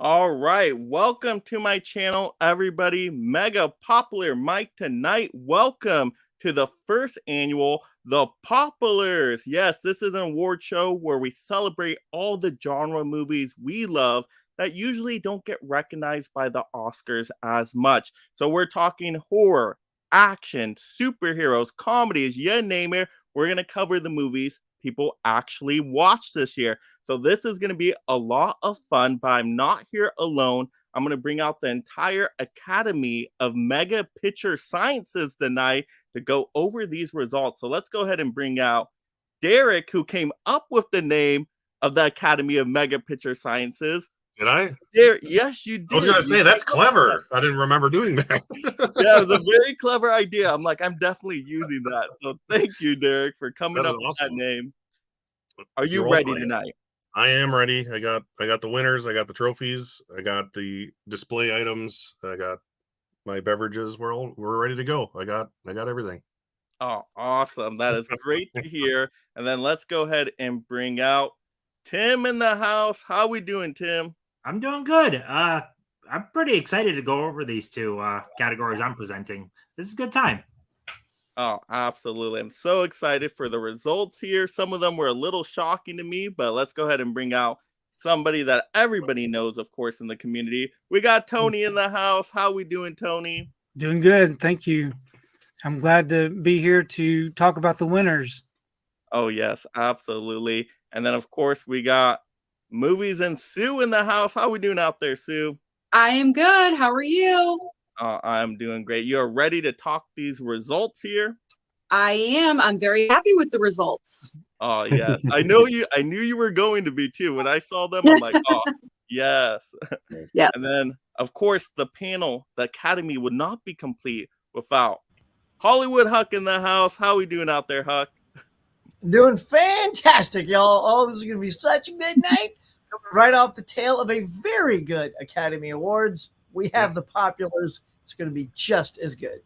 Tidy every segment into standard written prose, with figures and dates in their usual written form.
All right, welcome to my channel, everybody. Mega popular Mike tonight. Welcome to the first annual The Populars. Yes, this is an award show where we celebrate all the genre movies we love that usually don't get recognized by the Oscars as much. So we're talking horror, action, superheroes, comedies, you name it. We're going to cover the movies people actually watched this year. So this is going to be a lot of fun, but I'm not here alone. I'm going to bring out the entire Academy of Mega Picture Sciences tonight to go over these results. So let's go ahead and bring out Derek, who came up with the name of the Academy of Mega Picture Sciences. Did I? Derek, yes, you did. I was going to say, that's clever. I didn't remember doing that. Yeah, it was a very clever idea. I'm definitely using that. So thank you, Derek, for coming up with that name. Are you ready tonight? I am ready. I got the winners. I got the trophies. I got the display items. I got my beverages. We're ready to go. I got everything. Oh, awesome. That is great to hear. And then let's go ahead and bring out Tim in the house. How we doing, Tim? I'm doing good. I'm pretty excited to go over these two categories I'm presenting. This is a good time. Oh, absolutely. I'm so excited for the results here. Some of them were a little shocking to me, but let's go ahead and bring out somebody that everybody knows, of course, in the community. We got Tony in the house. How we doing, Tony? Doing good. Thank you. I'm glad to be here to talk about the winners. Oh, yes, absolutely. And then, of course, we got Movies and Sue in the house. How we doing out there, Sue? I am good. How are you? I'm doing great. You're ready to talk these results here? I am. I'm very happy with the results. Oh, yes. I knew you were going to be too. When I saw them, I'm like, oh, yes. Yes. And then, of course, the panel, the Academy would not be complete without Hollywood Huck in the house. How we doing out there, Huck? Doing fantastic, y'all. Oh, this is going to be such a good night. Right off the tail of a very good Academy Awards, we have the Populars. It's going to be just as good.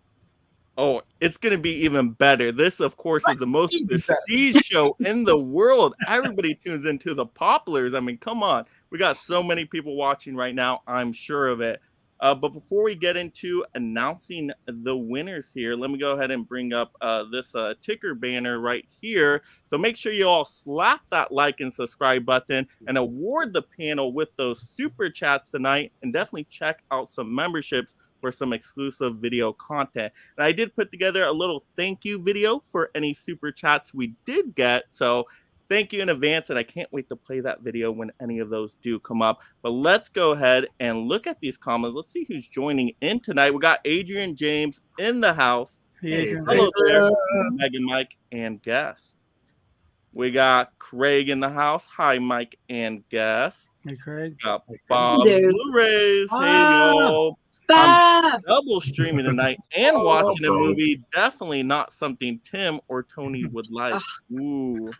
Oh, it's going to be even better. This, of course, is the most prestige show in the world. Everybody tunes into the Populars. I mean, come on. We got so many people watching right now. I'm sure of it. But before we get into announcing the winners here, let me go ahead and bring up this ticker banner right here. So make sure you all slap that like and subscribe button and award the panel with those super chats tonight. And definitely check out some memberships for some exclusive video content. And I did put together a little thank you video for any super chats we did get. So thank you in advance, and I can't wait to play that video when any of those do come up. But let's go ahead and look at these comments. Let's see who's joining in tonight. We got Adrian James in the house. Hey, Adrian. Hello there, Megan, Mike, and Guess. We got Craig in the house. Hi, Mike and Guess. Hey, Craig. We got Bob Blu-rays. Hey, y'all. I'm double streaming tonight and watching a movie. Definitely not something Tim or Tony would like. Ooh.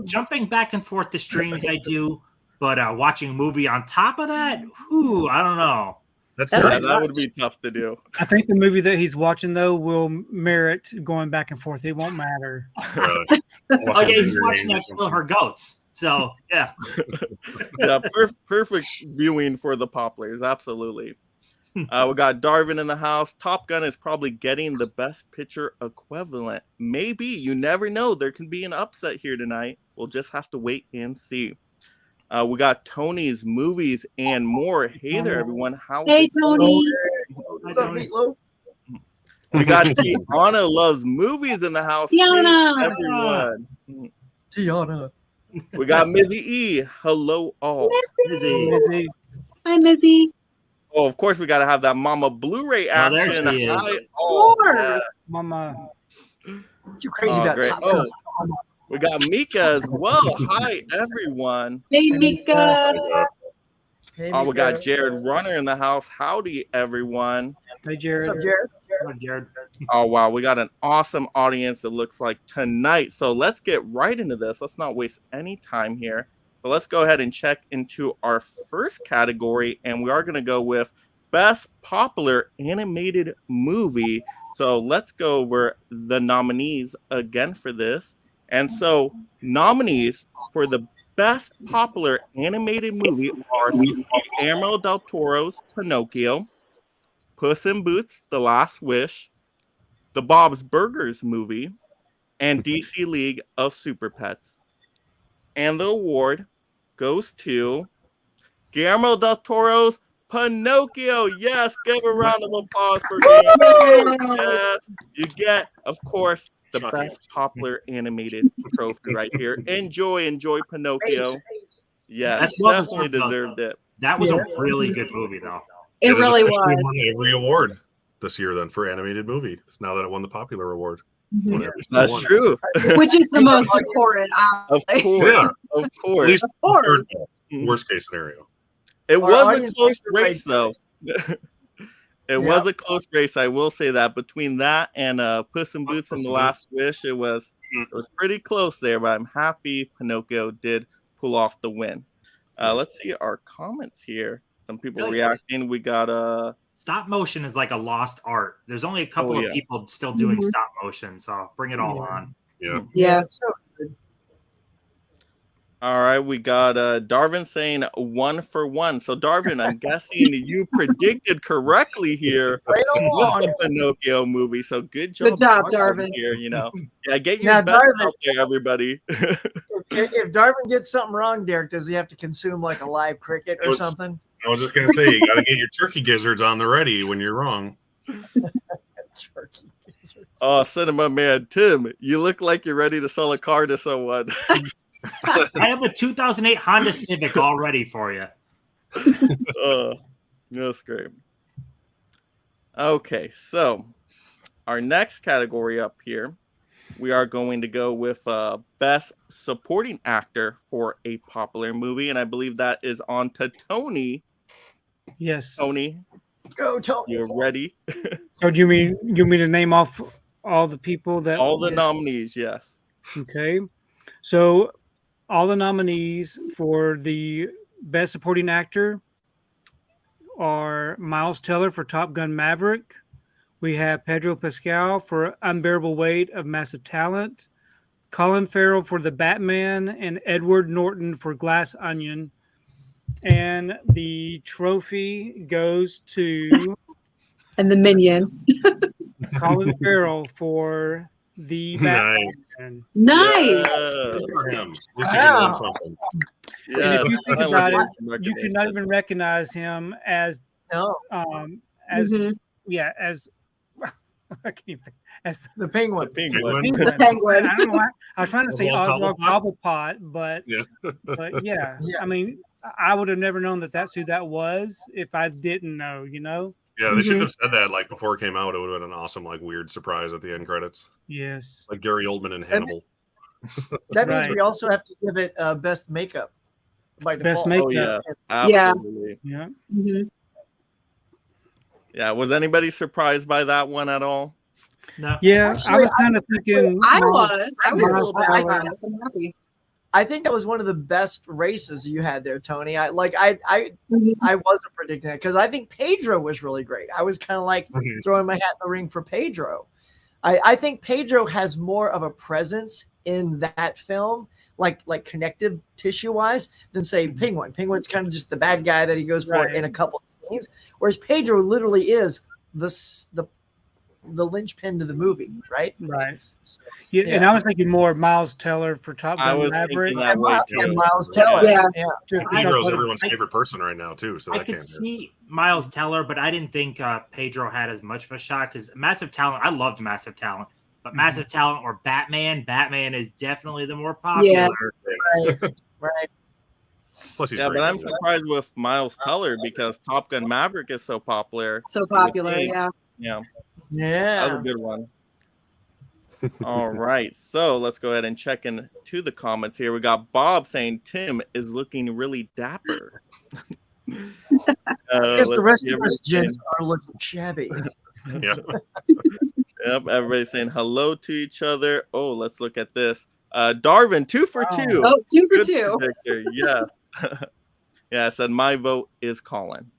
Jumping back and forth to streams I do, but watching a movie on top of that, ooh, I don't know. That would be tough to do. I think the movie that he's watching, though, will merit going back and forth. It won't matter. Oh, yeah, he's watching that kill her goats. So, yeah. Yeah, perfect viewing for the Populars. Absolutely. We got Darvin in the house. Top Gun is probably getting the best picture equivalent. Maybe. You never know. There can be an upset here tonight. We'll just have to wait and see. We got Tony's Movies and More. Hey there, everyone. Hey, Tony. What's up, Meatloaf? We got Tiana Loves Movies in the house. Tiana. Hey, everyone. Tiana. We got Mizzy E. Hello, all. Mizzy. Hi, Mizzy. Oh, of course, we got to have that Mama Blu-ray action. There she is. Of course. Mama. You crazy about great. Top Gun? We got Mika as well. Hi, everyone. Hey, Mika. Hey, Oh, we got Jared Runner in the house. Howdy, everyone. Hey, Jared. What's up, Jared? Jared. Oh, wow. We got an awesome audience, it looks like, tonight. So let's get right into this. Let's not waste any time here. But let's go ahead and check into our first category. And we are going to go with Best Popular Animated Movie. So let's go over the nominees again for this. And so nominees for the Best Popular Animated Movie are Guillermo del Toro's Pinocchio, Puss in Boots: The Last Wish, the Bob's Burgers movie, and DC League of Super Pets. And the award goes to Guillermo del Toro's Pinocchio. Yes, give a round of applause for Guillermo. Yes, you get, of course, the Best Popular Animated trophy right here. Enjoy Pinocchio. Yes, That's what was definitely done, deserved it. That was a really good movie, though. It has really officially was. won every award this year then for animated movie. It's now that it won the popular award. Mhm. Won every single That's one. true. Which is the most important. Of course. Yeah. Of At course. least Of course. third ball. Worst case scenario. It Our was a audience close likes the race, right though. choice. It was a close race. I will say that between that and Puss in Boots and Puss The in Last Wish, it was pretty close there. But I'm happy Pinocchio did pull off the win. Let's see our comments here. Some people Really? reacting. We got Stop motion is like a lost art. There's only a couple yeah. of people still doing Mhm. stop motion, so bring it all on. Yeah. Yeah. it's so good. all right. We got Darvin saying 1 for 1. So Darvin, I'm guessing you predicted correctly here Right with on. the Pinocchio movie. So good job, Good job, Darvin. Here, yeah, get your Now, bets Darvin- out there, everybody. If Darvin gets something wrong, Derek, does he have to consume like a live cricket or It's- something? I was just gonna say you gotta get your turkey gizzards on the ready when you're wrong. Turkey gizzards. Oh, Cinema Man Tim, you look like you're ready to sell a car to someone. I have a 2008 Honda Civic all ready for you. That's great. Okay, so our next category up here, we are going to go with Best Supporting Actor for a Popular Movie, and I believe that is on to Tony. Yes. Tony, Go, Tony. you're ready. So do you mean to name off all the people that All the nominees, yes. Okay. So all the nominees for the Best Supporting Actor are Miles Teller for Top Gun Maverick. We have Pedro Pascal for Unbearable Weight of Massive Talent. Colin Farrell for The Batman and Edward Norton for Glass Onion. And the trophy goes to And the Minion. Colin Farrell for The Batman. Nice. Nice. Good for him. At least he Wow. can win something. Yeah, And if you think finally about getting it, some you could recognition. not even recognize him as No, as Mhm. as I can't even think, as the penguin. The penguin. Penguin. The penguin. I don't know why, I was trying to say Oswald Oswald Cobblepot, but Yeah. but yeah, Yeah. I mean, I would have never known that that's who that was if I didn't know, you know. Yeah, they should have said that like before it came out. It would have been an awesome, like weird surprise at the end credits. Yes. Like Gary Oldman and Hannibal. That means Right. we also have to give it best makeup by Best default. Oh, makeup. yeah. Yeah. Absolutely. Yeah. Mhm. Yeah. Was anybody surprised by that one at all? No. Yeah. I Actually, was kind of thinking. I well, was a little bit I- surprised. I'm happy. I think that was one of the best races you had there, Tony. I Mhm. wasn't predicting that because I think Pedro was really great. I was kind of like Mhm. throwing my hat in the ring for Pedro. I think Pedro has more of a presence in that film, like connective tissue wise, than say Penguin. Penguin's kind of just the bad guy that he goes for Right. in a couple of scenes, whereas Pedro literally is the linchpin to the movie, right? Right. So, Yeah, and yeah. I was thinking more Miles Teller for Top I Gun was Maverick. thinking that way too. and Miles Teller. Yeah. Just Pedro's because- everyone's favorite person right now too, so I that could can't hurt. see Miles Teller, but I didn't think Pedro had as much of a shot because Massive Talent. I loved Massive Talent, but Massive Talent or Batman. Batman is definitely the more popular. Yeah. Right. Plus, he's Yeah, great but I'm in that. surprised with Miles Teller because Top Gun Maverick is so popular. So popular. think- Yeah. Yeah, that was Yeah. a good one. All right, so let's go ahead and check into the comments here. We got Bob saying Tim is looking really dapper. I guess the let's rest see of us everybody gents are looking shabby. Yeah. Yep, everybody's saying hello to each other. Oh, let's look at this. Darvin, 2 for 2. Oh, 2 for Good 2. predictor, yeah. Yeah, I said my vote is Colin.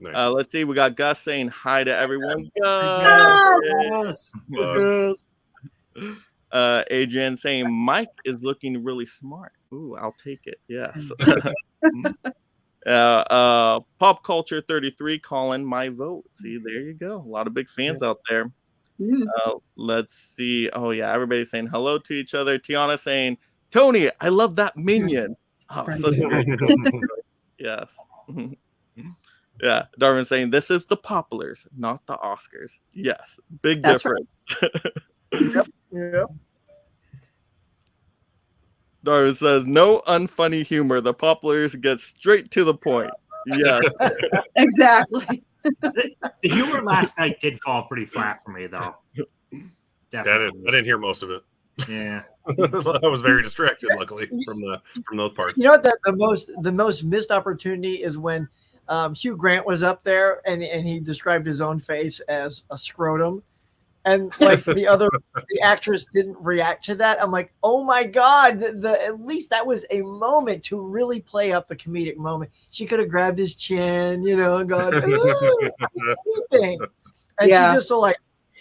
Nice. Let's see. We got Gus saying hi to everyone. Yes. Yes. Adrian saying Mike is looking really smart. Ooh, I'll take it. Yes. Pop Culture 33, Colin, my vote. See, there you go. A lot of big fans out there. Mm. Let's see. Oh yeah, everybody's saying hello to each other. Tiana saying, "Tony, I love that minion." Oh, such a great joke. Yes. Yeah. Darwin saying, "This is the Poplars, not the Oscars." Yes, big That's right. difference. Yeah. Darwin says, "No unfunny humor. The Poplars get straight to the point." Yes. Exactly. The humor last night did fall pretty flat for me, though. Yeah, I Definitely. didn't hear most of it. Yeah. I was very distracted, luckily, from those parts. You know what? The most missed opportunity is when Hugh Grant was up there and he described his own face as a scrotum, and like the actress didn't react to that. I'm like, oh my god! At least that was a moment to really play up the comedic moment. She could have grabbed his chin, and gone, "Ooh," anything. And Yeah.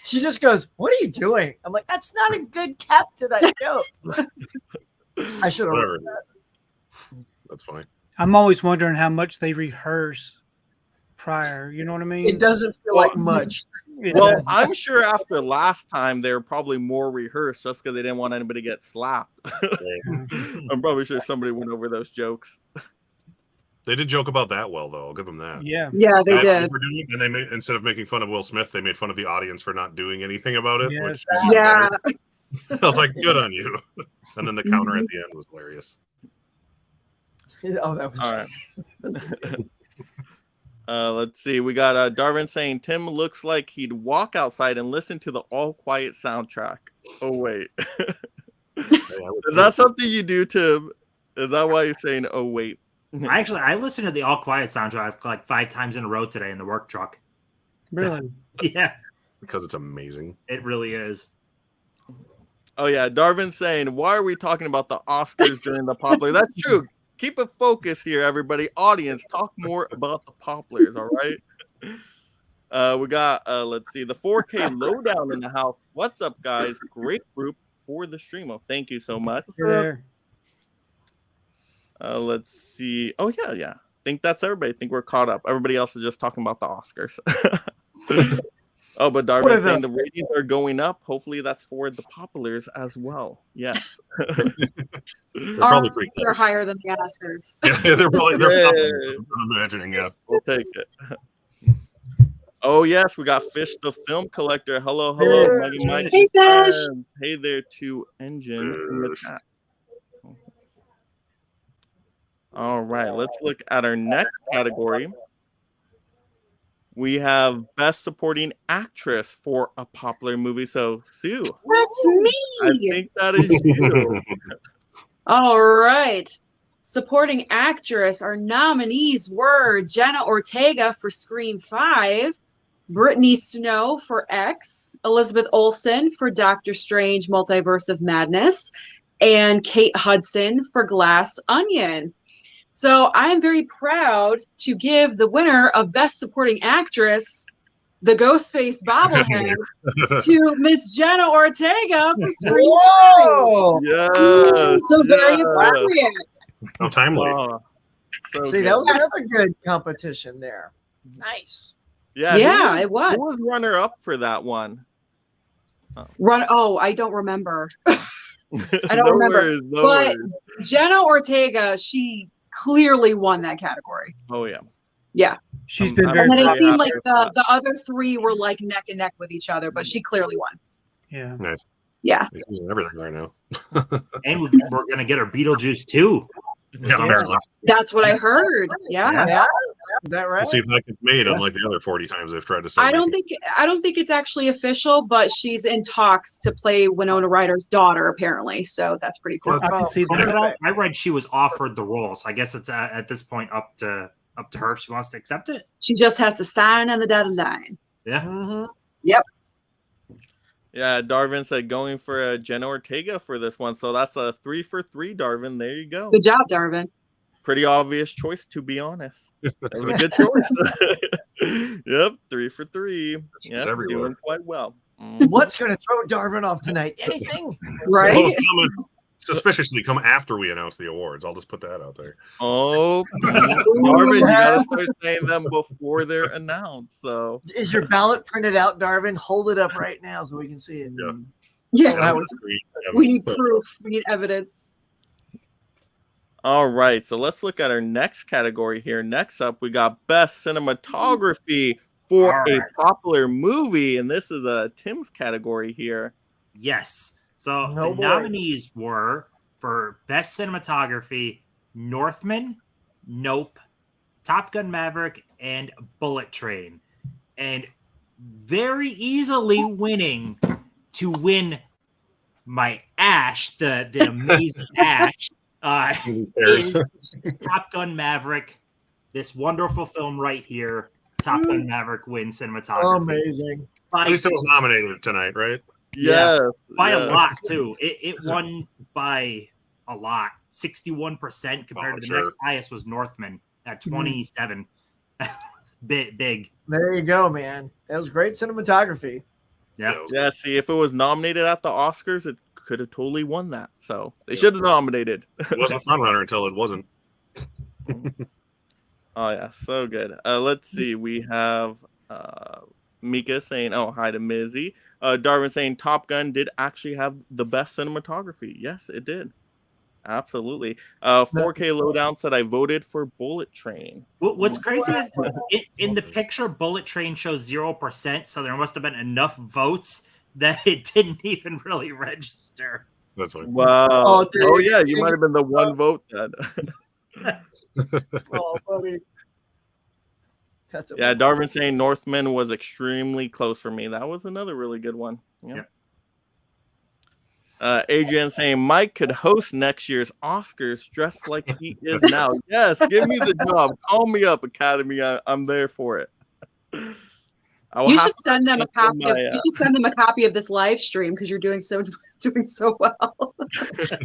she just goes, "What are you doing?" I'm like, that's not a good cap to that joke. I should have. Whatever. That's fine. I'm always wondering how much they rehearse prior. You know what I mean? It doesn't feel like much. It Well, does. I'm sure after last time they were probably more rehearsed just because they didn't want anybody to get slapped. I'm probably sure somebody went over those jokes. They did joke about that well, though. I'll give them that. Yeah. Yeah, they I- did. And they made, instead of making fun of Will Smith, they made fun of the audience for not doing anything about it. Yes. Which was even Yeah. better. I was like, good on you. And then the counter at the end was hilarious. Oh, that was All right. Let's see. We got Darwin saying Tim looks like he'd walk outside and listen to the All Quiet soundtrack. Oh wait, is that something you do, Tim? Is that why you're saying? Oh wait. I listened to the All Quiet soundtrack like 5 times in a row today in the work truck. Really? Yeah, Because it's amazing. it really is. Oh yeah, Darwin saying, why are we talking about the Oscars during the Poplar? That's true. Keep it focused here, everybody. Audience, talk more about the Poplars, all right? We got, let's see, the 4K Lowdown in the house. What's up, guys? Great group for the stream. Oh, thank you so much. You're there. Let's see. Oh, yeah. I think that's everybody. I think we're caught up. Everybody else is just talking about the Oscars. Oh, but Darwin's saying the ratings are going up. Hopefully that's for the Poplars as well. Yes. They're probably pretty They're close. higher than the Oscars. Yeah, they're probably, Yay. I'm imagining, yeah. We'll take it. Oh, yes. We got Fish the Film Collector. Hello, Hey. Maggie Mike. Hey, Fish. And hey there to Engine in the chat. All right, let's look at our next category. We have Best Supporting Actress for a Popular Movie. So, Sue, That's I me. think that is you. All right. Supporting actress, our nominees were Jenna Ortega for Scream 5, Brittany Snow for X, Elizabeth Olsen for Doctor Strange Multiverse of Madness, and Kate Hudson for Glass Onion. So I am very proud to give the winner of Best Supporting Actress, the Ghostface bobblehead, to Miss Jenna Ortega for Scream 5. Whoa! Yes. So very yes. appropriate. How timely. Oh, so See, good. that was another good competition there. Nice. Yeah, Yeah, who it was. Who was runner up for that one? I don't remember. I don't No remember. worries, no But worries. Jenna Ortega, she clearly won that category. Oh yeah. Yeah. She's I'm- been I'm very And then it very seemed happy like with that. the other three were like neck and neck with each other, but she clearly won. Yeah. Nice. Yeah. He's using everything right now. And we're going to get our Beetlejuice too. Yeah, apparently. That's what I heard. Yeah. Yeah. Is that right? We'll see if that gets made, unlike the other 40 times they've tried to start I don't making think it's actually official, but she's in talks to play Winona Ryder's daughter, apparently. So that's pretty cool. I can see From what that. I read she was offered the role, so I guess it's at this point up to her if she wants to accept it. She just has to sign on the dotted line. Yeah. Mhm. Yeah, Darwin said going for Jenna Ortega for this one. So that's a 3 for 3, Darwin. There you go. Good job, Darvin. Pretty obvious choice, to be honest. That was a good choice. Yep, 3 for 3. She's Yep, everywhere. doing quite well. Mhm. What's going to throw Darwin off tonight? Anything? Right? Those comments, suspiciously come after we announce the awards. I'll just put that out there. Oh, Darvin, you gotta start saying them before they're announced. So, Is your ballot printed out, Darvin? Hold it up right now so we can see it. Yeah. Yeah, that was- we need proof. We need evidence. all right. So let's look at our next category here. Next up, we got best cinematography for All a right. popular movie, and this is a Tim's category here. Yes. So No the boy. nominees were for Best Cinematography, Northman, Nope, Top Gun Maverick, and Bullet Train. And very easily winning to win my Ash, the amazing Ash, is Top Gun Maverick. This wonderful film right here. Top Gun Maverick wins cinematography. Amazing. By, At least it was nominated tonight, right? Yeah, by yeah. a lot, too. It won by a lot. 61% compared to the sure. next highest was Northman at 27. Big. There you go, man. That was great cinematography. Yeah. it was Yeah, see, if it was nominated at the Oscars, it could have totally won that. So they should have nominated. It wasn't front runner until it wasn't. Oh yeah, so good. Let's see. We have Mika saying, "Oh, hi to Mizzy." Darwin saying, "Top Gun did actually have the best cinematography." Yes, it did. Absolutely. 4K Lowdown said, "I voted for Bullet Train." What's crazy is in the picture, Bullet Train shows 0%, so there must have been enough votes that it didn't even really register. That's why. Wow. Oh, Oh, dude. yeah, you might have been the one vote then. Oh, buddy. That's Yeah, Darwin saying Northman was extremely close for me. That was another really good one. Yeah. Adrian saying Mike could host next year's Oscars dressed like he is now. Yes, give me the job. Call me up, Academy. I'm there for it. I will You have should to send them a cancel copy. my, You should send them a copy of this live stream because you're doing so well.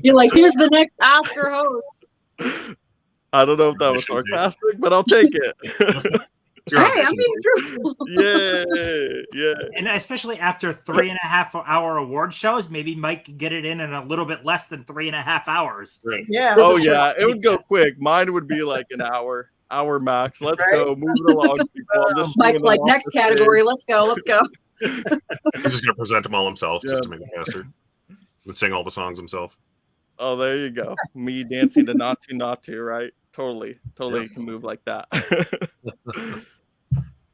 You're like, here's the next Oscar host. I don't know if that was sarcastic, but I'll take it. You're Hey, I'm auditioning. being truthful. yeah. And especially after 3.5 hour award shows, maybe Mike could get it in a little bit less than 3.5 hours. Right. Yeah. This Oh is yeah, it would go quick. Mine would be like an hour max. Let's Right? go. Move it along, people. I'm just Mike's shooing like, them off next the stage. category. Let's go. Let's go. He's just gonna present them all himself Yeah. just to make it faster. And sing all the songs himself. Oh, there you go. Me dancing to not to, right? Totally Yeah. can move like that.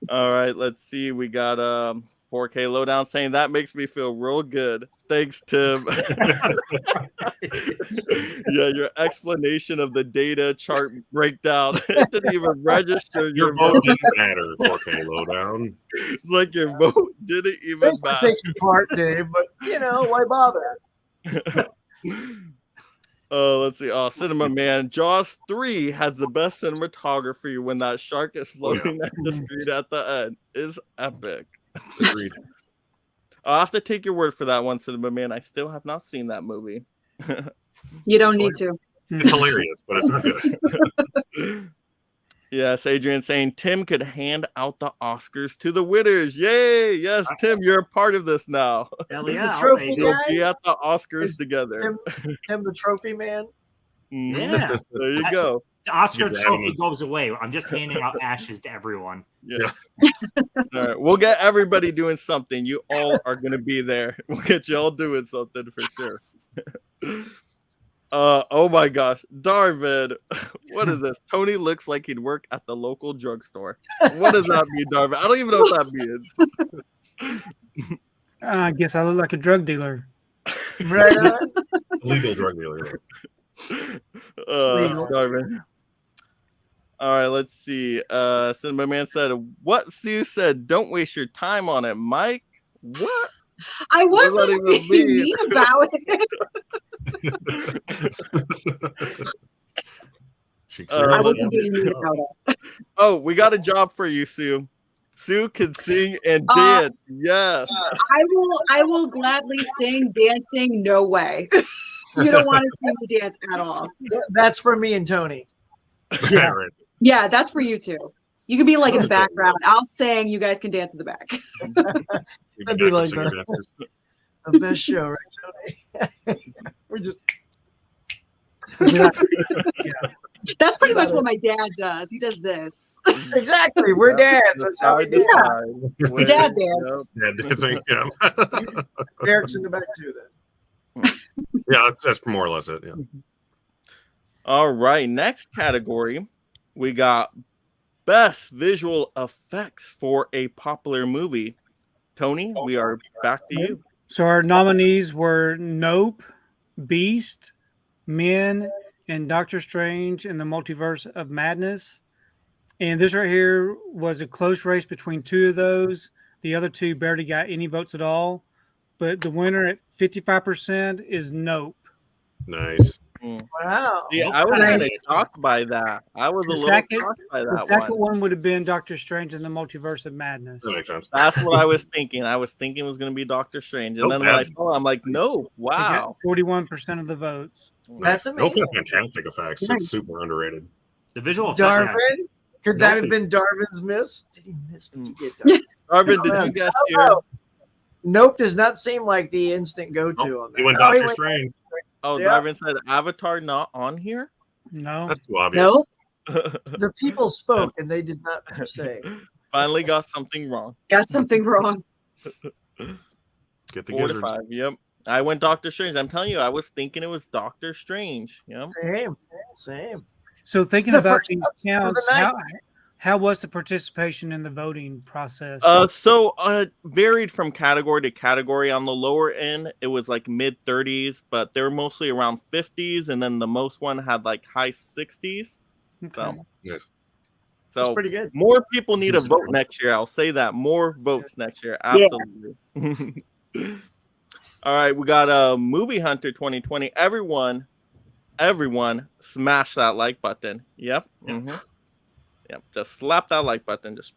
All right, let's see. We got 4K Lowdown saying that makes me feel real good. Thanks, Tim. Yeah, your explanation of the data chart breakdown. It didn't even register Your vote didn't matter, 4K Lowdown. It's like your vote didn't even Thanks for matter. taking part, Dave, but why bother? Let's see. Oh, Cinema Man. Jaws 3 has the best cinematography when that shark is floating at the screen at the end. Is epic. Agreed. I'll have to take your word for that one, Cinema Man. I still have not seen that movie. You don't need to. It's hilarious, but it's not good. Yes, Adrian saying Tim could hand out the Oscars to the winners. Yay! Yes, Tim, you're a part of this now. Hell yeah, I'll trophy take We'll it. guy? be at the Oscars Is together. Tim the trophy man. Mhm. Yeah. There you go. The Oscar You're trophy driving goes away. I'm just handing out ashes to everyone. Yeah. All right. We'll get everybody doing something. You all are going to be there. We'll get you all doing something for sure. Oh my gosh. Darvin, what is this? Tony looks like he'd work at the local drugstore. What does that mean, Darvin? I don't even know what that means. I guess I look like a drug dealer. Right on. Legal drug dealer. Legal. Darvin. All right, let's see. Cinema Man said, "What Sue said, don't waste your time on it, Mike." What? I What does that wasn't even being mean? mean about it. She I I clearly wasn't does. being mean about it. Oh, we got a job for you, Sue. Sue can sing and Uh, dance. Yes. I will gladly sing, dancing, no way. You don't want to see me dance at all. That's for me and Tony. Yeah, right. Yeah, that's for you too. You can be like in the background. I'll sing, you guys can dance in the back. That'd be like Singer dancers. The best show, right, Tony? We're just That's pretty much what my dad does. He does this. Exactly. We're dads. That's how we do it. Your dad dance. Yeah, dancing. Yeah, Derek's in the back too. Then. yeah, that's more or less it. Yeah. All right, next category, we got best visual effects for a popular movie. Tony, we are back to you. So our nominees were Nope, Beast, Men, and Doctor Strange in the Multiverse of Madness. And this right here was a close race between two of those. The other two barely got any votes at all. But the winner at 55% is Nope. Nice. Wow. Yeah, I was kind of shocked by that. I was a The little second- shocked by The that second one. one would have been Doctor Strange in the Multiverse of Madness. That makes sense. That's what I was thinking. I was thinking it was going to be Doctor Strange. And then when I saw it, I'm like, no, They got wow. 41% of the votes. That's Nope, amazing. fantastic effects. Nice. It's super underrated. The visual effects. Darwin? Could that have Nope. been Darwin's miss? Did he miss? Did you get Darwin? Arvin, did you guess here? Nope does not seem like the instant go-to Nope. on that. He went Oh, he Doctor went- Strange. Oh, Yeah. Darvin said Avatar not on here? No. That's too obvious. No. The people spoke and they did not say. Finally got something wrong. Got something wrong. Get the 4 to gizzards. 5. Yep. I went Doctor Strange. I'm telling you, I was thinking it was Doctor Strange. Yep. Same. So thinking The about first these episode of the counts, night. how was the participation in the voting process? So varied from category to category. On the lower end, it was like mid 30s, but they were mostly around 50s, and then the most one had like high 60s. Okay. So, Yes. That's so pretty good. more people need a Decent. vote next year. I'll say that. More votes next year. Absolutely. All right, we got a Movie Hunter 2020. Everyone smash that like button. Yep. Yep. Just slap that like button. Just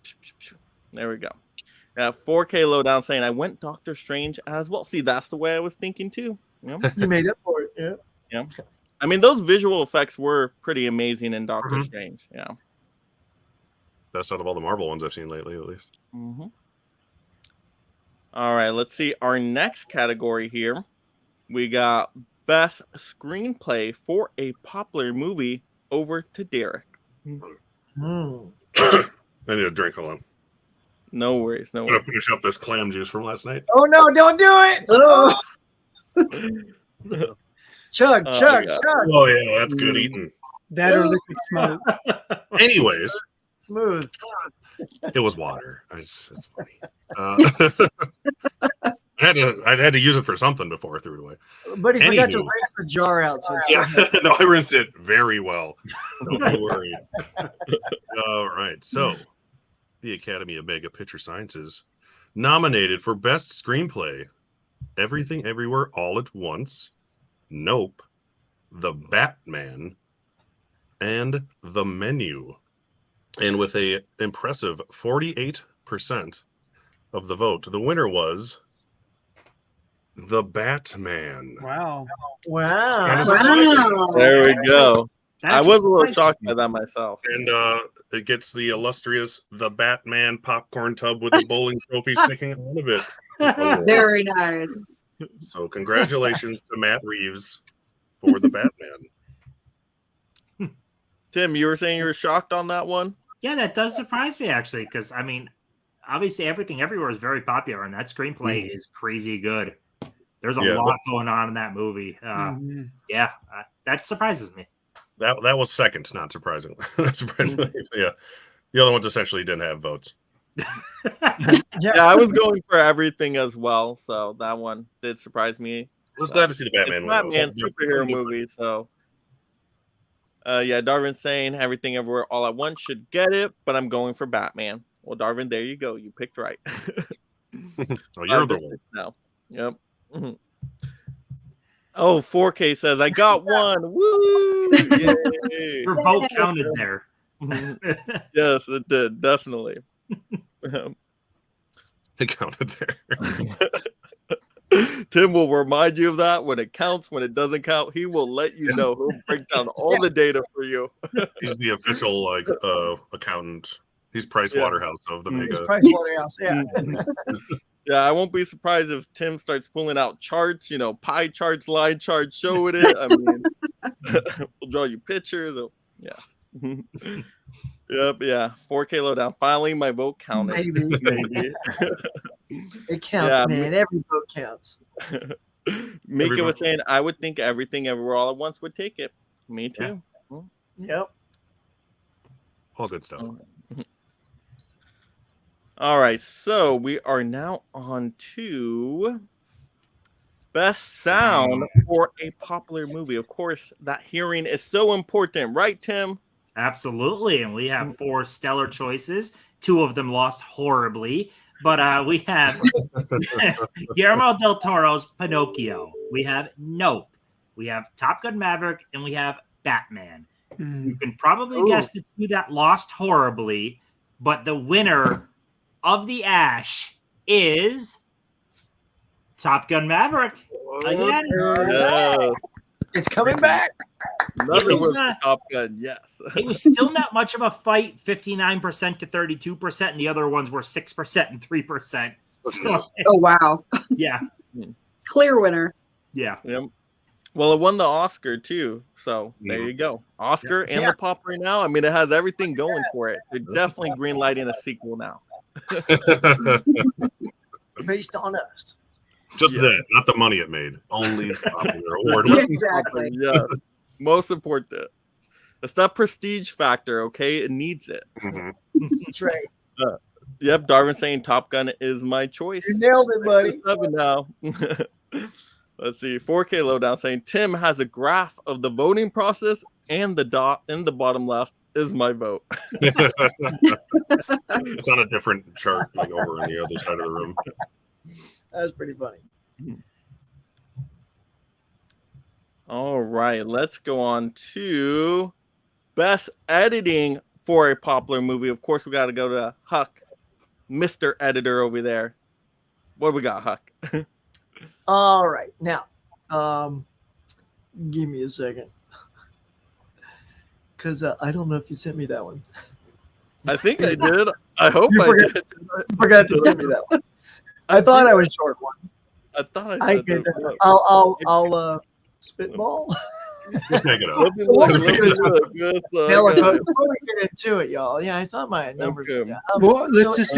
there we go. 4K lowdown saying I went Doctor Strange as well. See, that's the way I was thinking too. Yep. You made up for it. Yeah. I mean, those visual effects were pretty amazing in Doctor Mhm. Strange. Yeah. Best out of all the Marvel ones I've seen lately, at least. Mm-hmm. All right, let's see our next category here. We got best screenplay for a popular movie. Over to Derek. Hmm. I need a drink. Hold on. No worries, no I'm gonna worries. finish up this clam juice from last night. Oh no! Don't do it! Oh. Chug, Oh, chug, yeah. chug. Oh yeah, that's good eating. That or liquid smoke. Anyways, Smooth. it was water. It's funny. I had to use it for something before I threw it away. But he forgot to Anywho. rinse the jar out. So it's Yeah, no, I rinsed it very well. Don't worry. All right, so the Academy of Mega Picture Sciences nominated for Best Screenplay: Everything Everywhere All at Once, Nope, The Batman, and The Menu. And with a impressive 48% of the vote, the winner was The Batman. Wow. wow. Wow. There we go. I That was a little surprises shocked me. by that myself. And it gets the illustrious The Batman popcorn tub with the bowling trophy sticking out of it. award. Very nice. So congratulations to Matt Reeves for The Batman. Tim, you were saying you were shocked on that one? Yeah, that does surprise me actually, because I mean, obviously everything everywhere is very popular, and that screenplay is crazy good. There's a Yeah, lot going on in that movie. Mhm. Yeah, that surprises me. That was second, not surprisingly. Not surprisingly, yeah. The other ones essentially didn't have votes. Yeah, I was going for everything as well, so that one did surprise me. I was glad to see the Batman. It's win, though. Batman So- superhero movie, so yeah, Darwin's saying Everything Everywhere All at Once should get it, but I'm going for Batman. Well, Darwin, there you go. You picked right. Oh, you're the one. now. Yep. Mhm. Oh, 4K says I got one. Woo! Yay. Your vote counted there. Yes, it did definitely. It counted there. Tim will remind you of that when it counts. When it doesn't count, he will let you know. He'll break down all the data for you. He's the official accountant. He's Price Yeah. Waterhouse of the It's Mega. Price Waterhouse. Yeah. Yeah, I won't be surprised if Tim starts pulling out charts, pie charts, line charts, showing it. I mean, We'll draw you pictures. Yeah. Yep. Yeah. 4K lowdown. Finally, my vote counted. Maybe. Maybe. It counts, Yeah, man. Every vote counts. Mika was saying, I would think everything everywhere all at once would take it. Me too. Yep. All good stuff. All right, so we are now on to best sound for a popular movie. Of course, that hearing is so important, right, Tim? Absolutely. And we have 4 stellar choices. 2 of them lost horribly. But we have Guillermo del Toro's Pinocchio. We have Nope. We have Top Gun Maverick. And we have Batman. You can probably guess the 2 that lost horribly. But the winner of the Ash is Top Gun Maverick. Again. Yeah. It's coming back. Another was Top Gun, yes. It was still not much of a fight, 59% to 32%, and the other ones were 6% and 3%. So, Oh, wow. yeah. Clear winner. Yeah. Yep. Well, it won the Oscar too, so there you go. Oscar and the pop right now. I mean, it has everything going for it. They're definitely greenlighting a sequel now. Based on us. Just that, not the money it made. Only the popular award. Exactly. Yes. Most important. It's that prestige factor, okay? It needs it. Mhm. That's right. Yep, Darwin saying Top Gun is my choice. You nailed it, buddy. 7 now. Let's see. 4K lowdown saying Tim has a graph of the voting process and the dot in the bottom left is my vote. It's on a different chart, like over on the other side of the room. That was pretty funny. All right, let's go on to best editing for a popular movie. Of course, we got to go to Huck, Mr. Editor over there. What do we got, Huck? All right. Now, give me a second. Because I don't know if you sent me that one. I think I did. I hope You I forgot- did. You forgot to send me that one. I thought I was short one. I thought I said could, that. I'll spitball. Just make it up. Let me look. Yes, Now, look, I got it. before we get into it, y'all. Yeah, I thought my numbers. Okay. Yeah, Well, let's so- just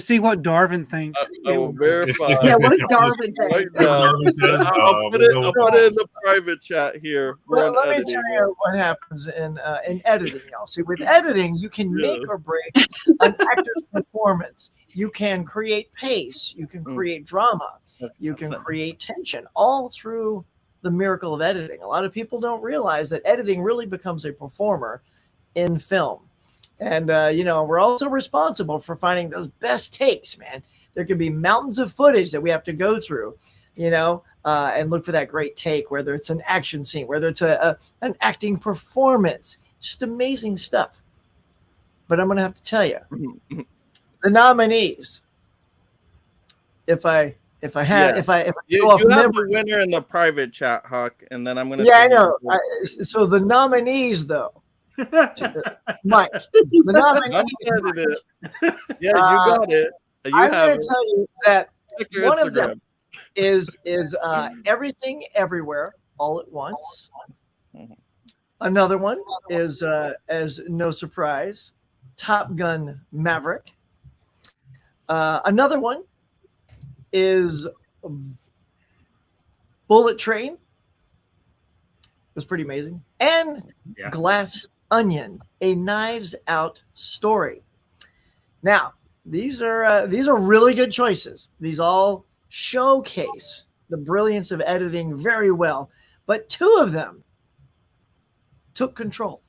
see what Darwin thinks. I will verify. Yeah, what does Darwin think? Right now. Darwin says, I'll put it in the private chat here. We're on Let me editing. tell you what happens in editing, y'all. See, with editing, you can Yeah. make or break an actor's performance. You can create pace. You can create drama. You can create tension, all through the miracle of editing. A lot of people don't realize that editing really becomes a performer in film. And, we're also responsible for finding those best takes, man. There could be mountains of footage that we have to go through, and look for that great take, whether it's an action scene, whether it's an acting performance. It's just amazing stuff. But I'm going to have to tell you, the nominees, if I You go off have memory. the winner in the private chat, Huck, and then I'm gonna. Yeah, I say know. your- So the nominees, though, Mike, the I'm nominees. edited it. Yeah, you got it. You I'm have going to tell you that Check your one of Instagram. them is Everything Everywhere All at Once. Another one is, as no surprise, Top Gun Maverick. Another one is Bullet Train. It was pretty amazing. And Yeah. Glass Onion, a Knives Out story. Now, these are really good choices. These all showcase the brilliance of editing very well, but 2 of them took control.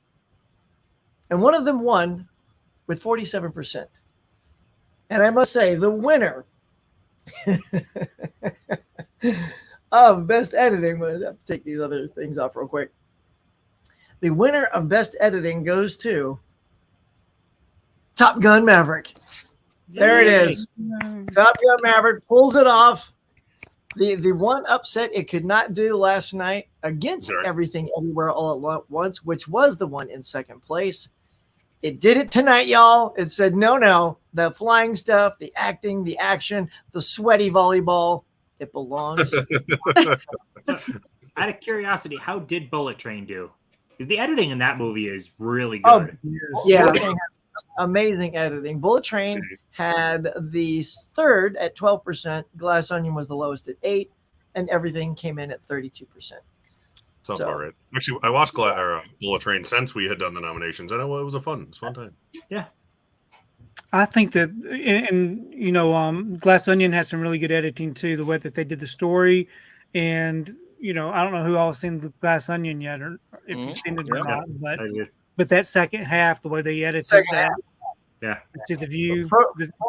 And one of them won with 47%. And I must say, the winner of Best Editing, I'm going to have to take these other things off real quick. The winner of Best Editing goes to Top Gun Maverick. There it is. Top Gun Maverick pulls it off. The one upset it could not do last night against Right. Everything Everywhere All at Once, which was the one in second place. It did it tonight, y'all. It said, no, the flying stuff, the acting, the action, the sweaty volleyball, it belongs. out of curiosity, how did Bullet Train do? Because the editing in that movie is really Oh, good. Yeah. Bullet Train has amazing editing. Bullet Train had the third at 12%. Glass Onion was the lowest at 8%, and everything came in at 32%. Sounds So- about right. Actually, I watched Bullet Train since we had done the nominations, and it was a fun time. I think that, and you know, Glass Onion has some really good editing too. The way that they did the story, and you know, I don't know who all seen the Glass Onion yet, or if you've seen it or Yeah. not. But I did. that second half, the way they edited Second that, Yeah. see the view.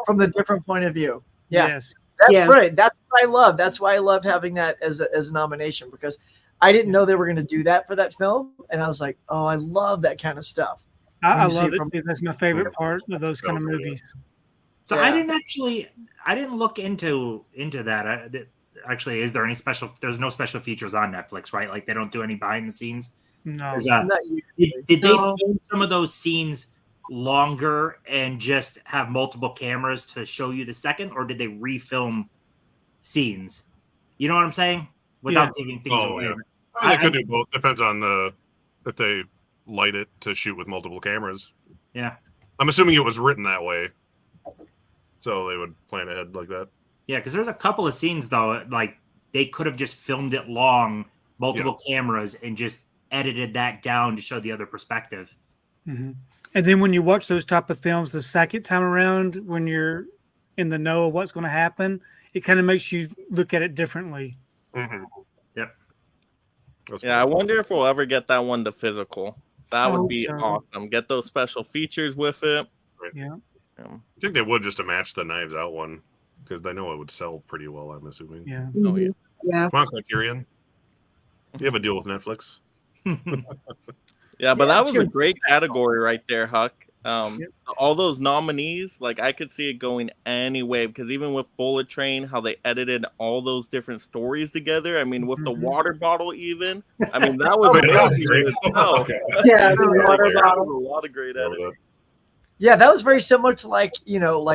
From the different point of view. Yeah. Yes. That's Yeah. brilliant. That's what I love. That's why I loved having that as a nomination, because I didn't know they were going to do that for that film, and I was like, oh, I love that kind of stuff. I When you see love it it from- too. That's my favorite part of those kind of That was really movies. So Yeah. I didn't look into that. Actually, is there any special? There's no special features on Netflix, right? Like they don't do any behind the scenes. No, Not usually. Did they No. film some of those scenes longer and just have multiple cameras to show you the second, or did they refilm scenes? You know what I'm saying? Without giving things Oh, away. yeah. I mean, they could do both. Depends on if they light it to shoot with multiple cameras. Yeah. I'm assuming it was written that way, so they would plan ahead like that. Yeah, because there's a couple of scenes though, like they could have just filmed it long, multiple cameras, and just edited that down to show the other perspective. hmm And then when you watch those type of films the second time around, when you're in the know of what's going to happen, it kind of makes you look at it differently. Mm-hmm. Yep. Yeah, I wonder if we'll ever get that one to physical. That I would hope be so. awesome. Get those special features with it. Yeah. I think they would just to match the Knives Out one, because they know it would sell pretty well. I'm assuming. Yeah. Oh, yeah. Yeah. Come on, Criterion. You have a deal with Netflix. Yeah, but Yeah, that it's was a good. great category right there, Huck. Yep. All those nominees, like I could see it going any way, because even with Bullet Train, how they edited all those different stories together. I mean, with the Mhm. water bottle, even. I mean, that was Oh, yeah, that's amazing great. in itself. Okay. Yeah, the Like, water there bottle. was a lot of great editing. Yeah, that was very similar to like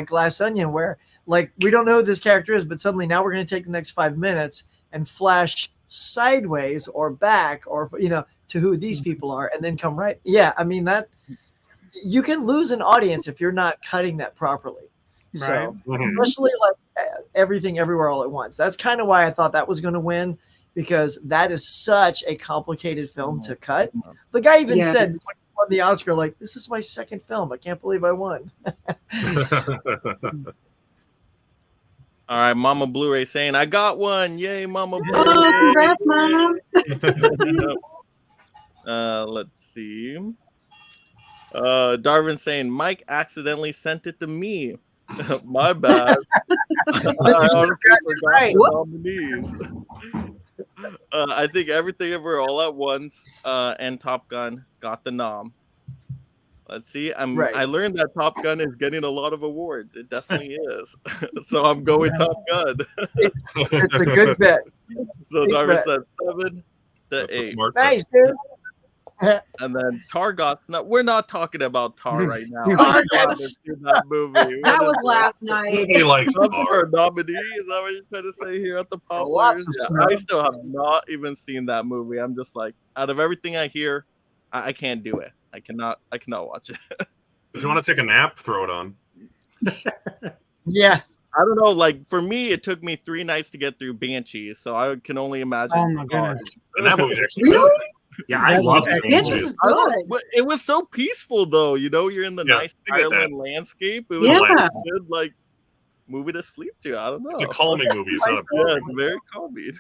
Glass Onion, where like we don't know who this character is, but suddenly now we're going to take the next 5 minutes and flash sideways or back or to who these people are, and then come right. Yeah, I mean that you can lose an audience if you're not cutting that properly. So Right. Mhm. especially like Everything Everywhere All at Once. That's kind of why I thought that was going to win, because that is such a complicated film to cut. The guy even Yeah. said when he won the Oscar, like, this is my second film. I can't believe I won. All right, Mama Blu-ray saying, I got one. Yay, Mama Oh, Blu-ray. congrats, Mom. Let's see. Darwin saying, Mike accidentally sent it to me. My bad. I honestly forgot right. the nominees. I think Everything Everywhere All at Once and Top Gun got the nom. Let's see. Right. I learned that Top Gun is getting a lot of awards. It definitely is. So I'm going Top Gun. It's a good bet. So Big Darwin bet. said 7 to That's a 8. smart bet. Nice, dude. And then Tar got. No, we're not talking about Tar right now. Tar, I haven't yes. seen that movie. That What was is last night. Nobody likes Up Tar. for a nominee? Is that what you're trying to say here at the Poplars? Lots of Yeah, I snubs. still have not even seen that movie. I'm just like, out of everything I hear, I can't do it. I cannot watch it. If you want to take a nap, throw it on. Yeah. I don't know. Like for me, it took me 3 nights to get through Banshees, so I can only imagine. Oh my Tar. goodness. And that movie's actually Really? good. Yeah, I That love was- Banshees Banshees. is good. But it was so peaceful, though. You're in the Yeah, nice I get that. Ireland landscape. It was Yeah. like a good, like movie to sleep to. I don't know. It's a calming movie. It's not a Yeah, it's very calming.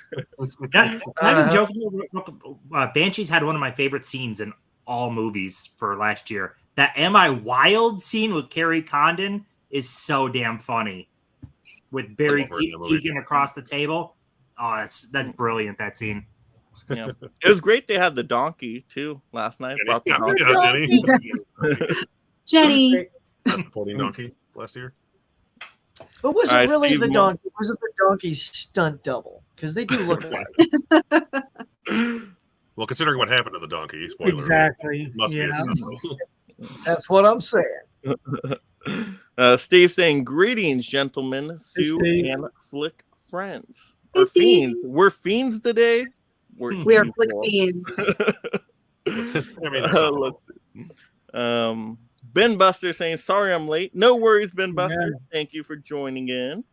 Not even joking. Banshees had one of my favorite scenes in all movies for last year. That "Am I Wild" scene with Carrie Condon is so damn funny. With Barry love her in that movie. Keegan across the table. Oh, that's brilliant. That scene. Yeah. It was great. They had the donkey too last night. Brought the donkey. Yeah, Jenny. Jenny. That's supporting donkey last year. But was it All right, really Steve the Mo- donkey? Was it the donkey's stunt double? Because they do look alike. Well, considering what happened to the donkey, spoiler alert, Exactly. must be a Yeah. stunt. That's what I'm saying. Steve saying, "Greetings, gentlemen, Sue Steve. and Flick friends. Hey, Or Steve. fiends. We're fiends today. We are flick beans. I mean, Let's see. Ben Buster saying, sorry I'm late. No worries, Ben Buster. Thank you for joining in.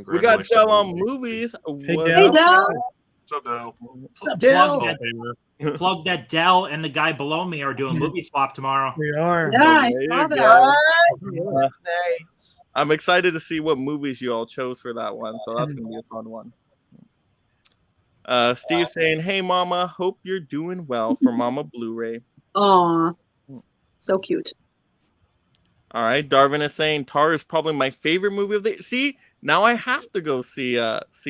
We got Dell on movies. Hey, What Del. up? Del. What's up, Dell? What's up, Del? Plug that Dell and the guy below me are doing movie swap tomorrow. We are. Yeah, I There saw you that. go. Nice. I'm excited to see what movies you all chose for that one. So that's gonna be a fun one. Steve saying, hey mama, hope you're doing well for Mama Blu-ray. Aw, so cute. All right, Darwin is saying Tar is probably my favorite movie of the. See, now I have to go see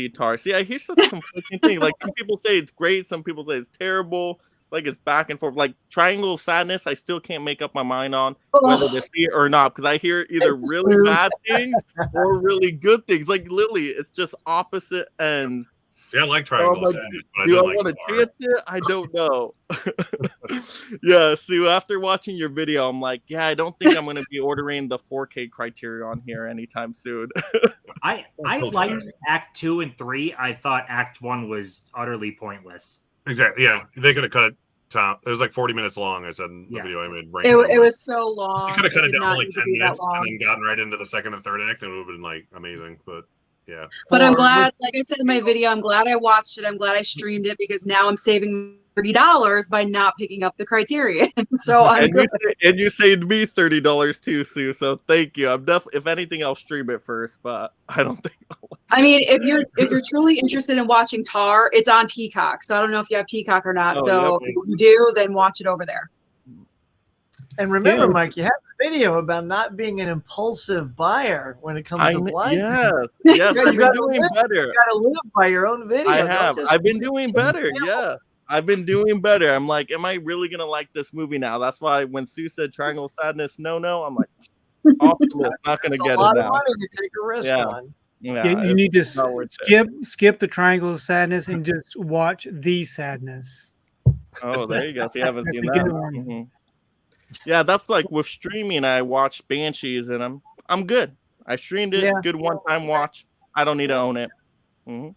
Tar. See, I hear such conflicting things. Like some people say it's great, some people say it's terrible. Like it's back and forth. Like Triangle of Sadness, I still can't make up my mind on whether to see it or not because I hear either It's really true. bad things or really good things. Like Lily, it's just opposite ends. See, I like Triangle. like, Sadness, but I Do I didn't like want to Tar. chance it? I don't know. Yeah, Sue, after watching your video, I'm like, yeah, I don't think I'm going to be ordering the 4K Criterion here anytime soon. I liked Act 2 and 3. I thought Act 1 was utterly pointless. Exactly. Yeah, they could have cut it. It was like 40 minutes long. I said in the Yeah. video I made. It was so long. You could have cut it did down not to like need to 10 be that minutes long. and then gotten right into the second and third act, and it would have been like amazing. But yeah, But I'm Or glad, was- like I said in my video, I'm glad I watched it. I'm glad I streamed it because now I'm saving $30 by not picking up the Criterion. So I'm good. and you saved me $30 too, Sue. So thank you. I'm definitely, if anything, I'll stream it first, but I don't think. I mean, if you're truly interested in watching Tar, it's on Peacock. So I don't know if you have Peacock or not. Oh, So yep. if you do, then watch it over there. And remember, Yeah. Mike, you have a video about not being an impulsive buyer when it comes to blind. Yes, Yeah, I've you been gotta doing live. better. You got to live by your own video. I Don't have. just- I've been doing better. Yeah. I've been doing better. I'm like, am I really gonna like this movie now? That's why when Sue said Triangle of Sadness, no, I'm like, off the list. Not gonna It's get a it lot of now. money to take a risk Yeah. on. Yeah, You need to not worth it. skip the Triangle of Sadness and just watch The Sadness. Oh, there you go. So you haven't That's seen a that. good one. Mhm. Yeah, that's like with streaming. I watched Banshees and I'm good. I streamed it. Yeah. Good one-time watch. I don't need to own it. Mhm.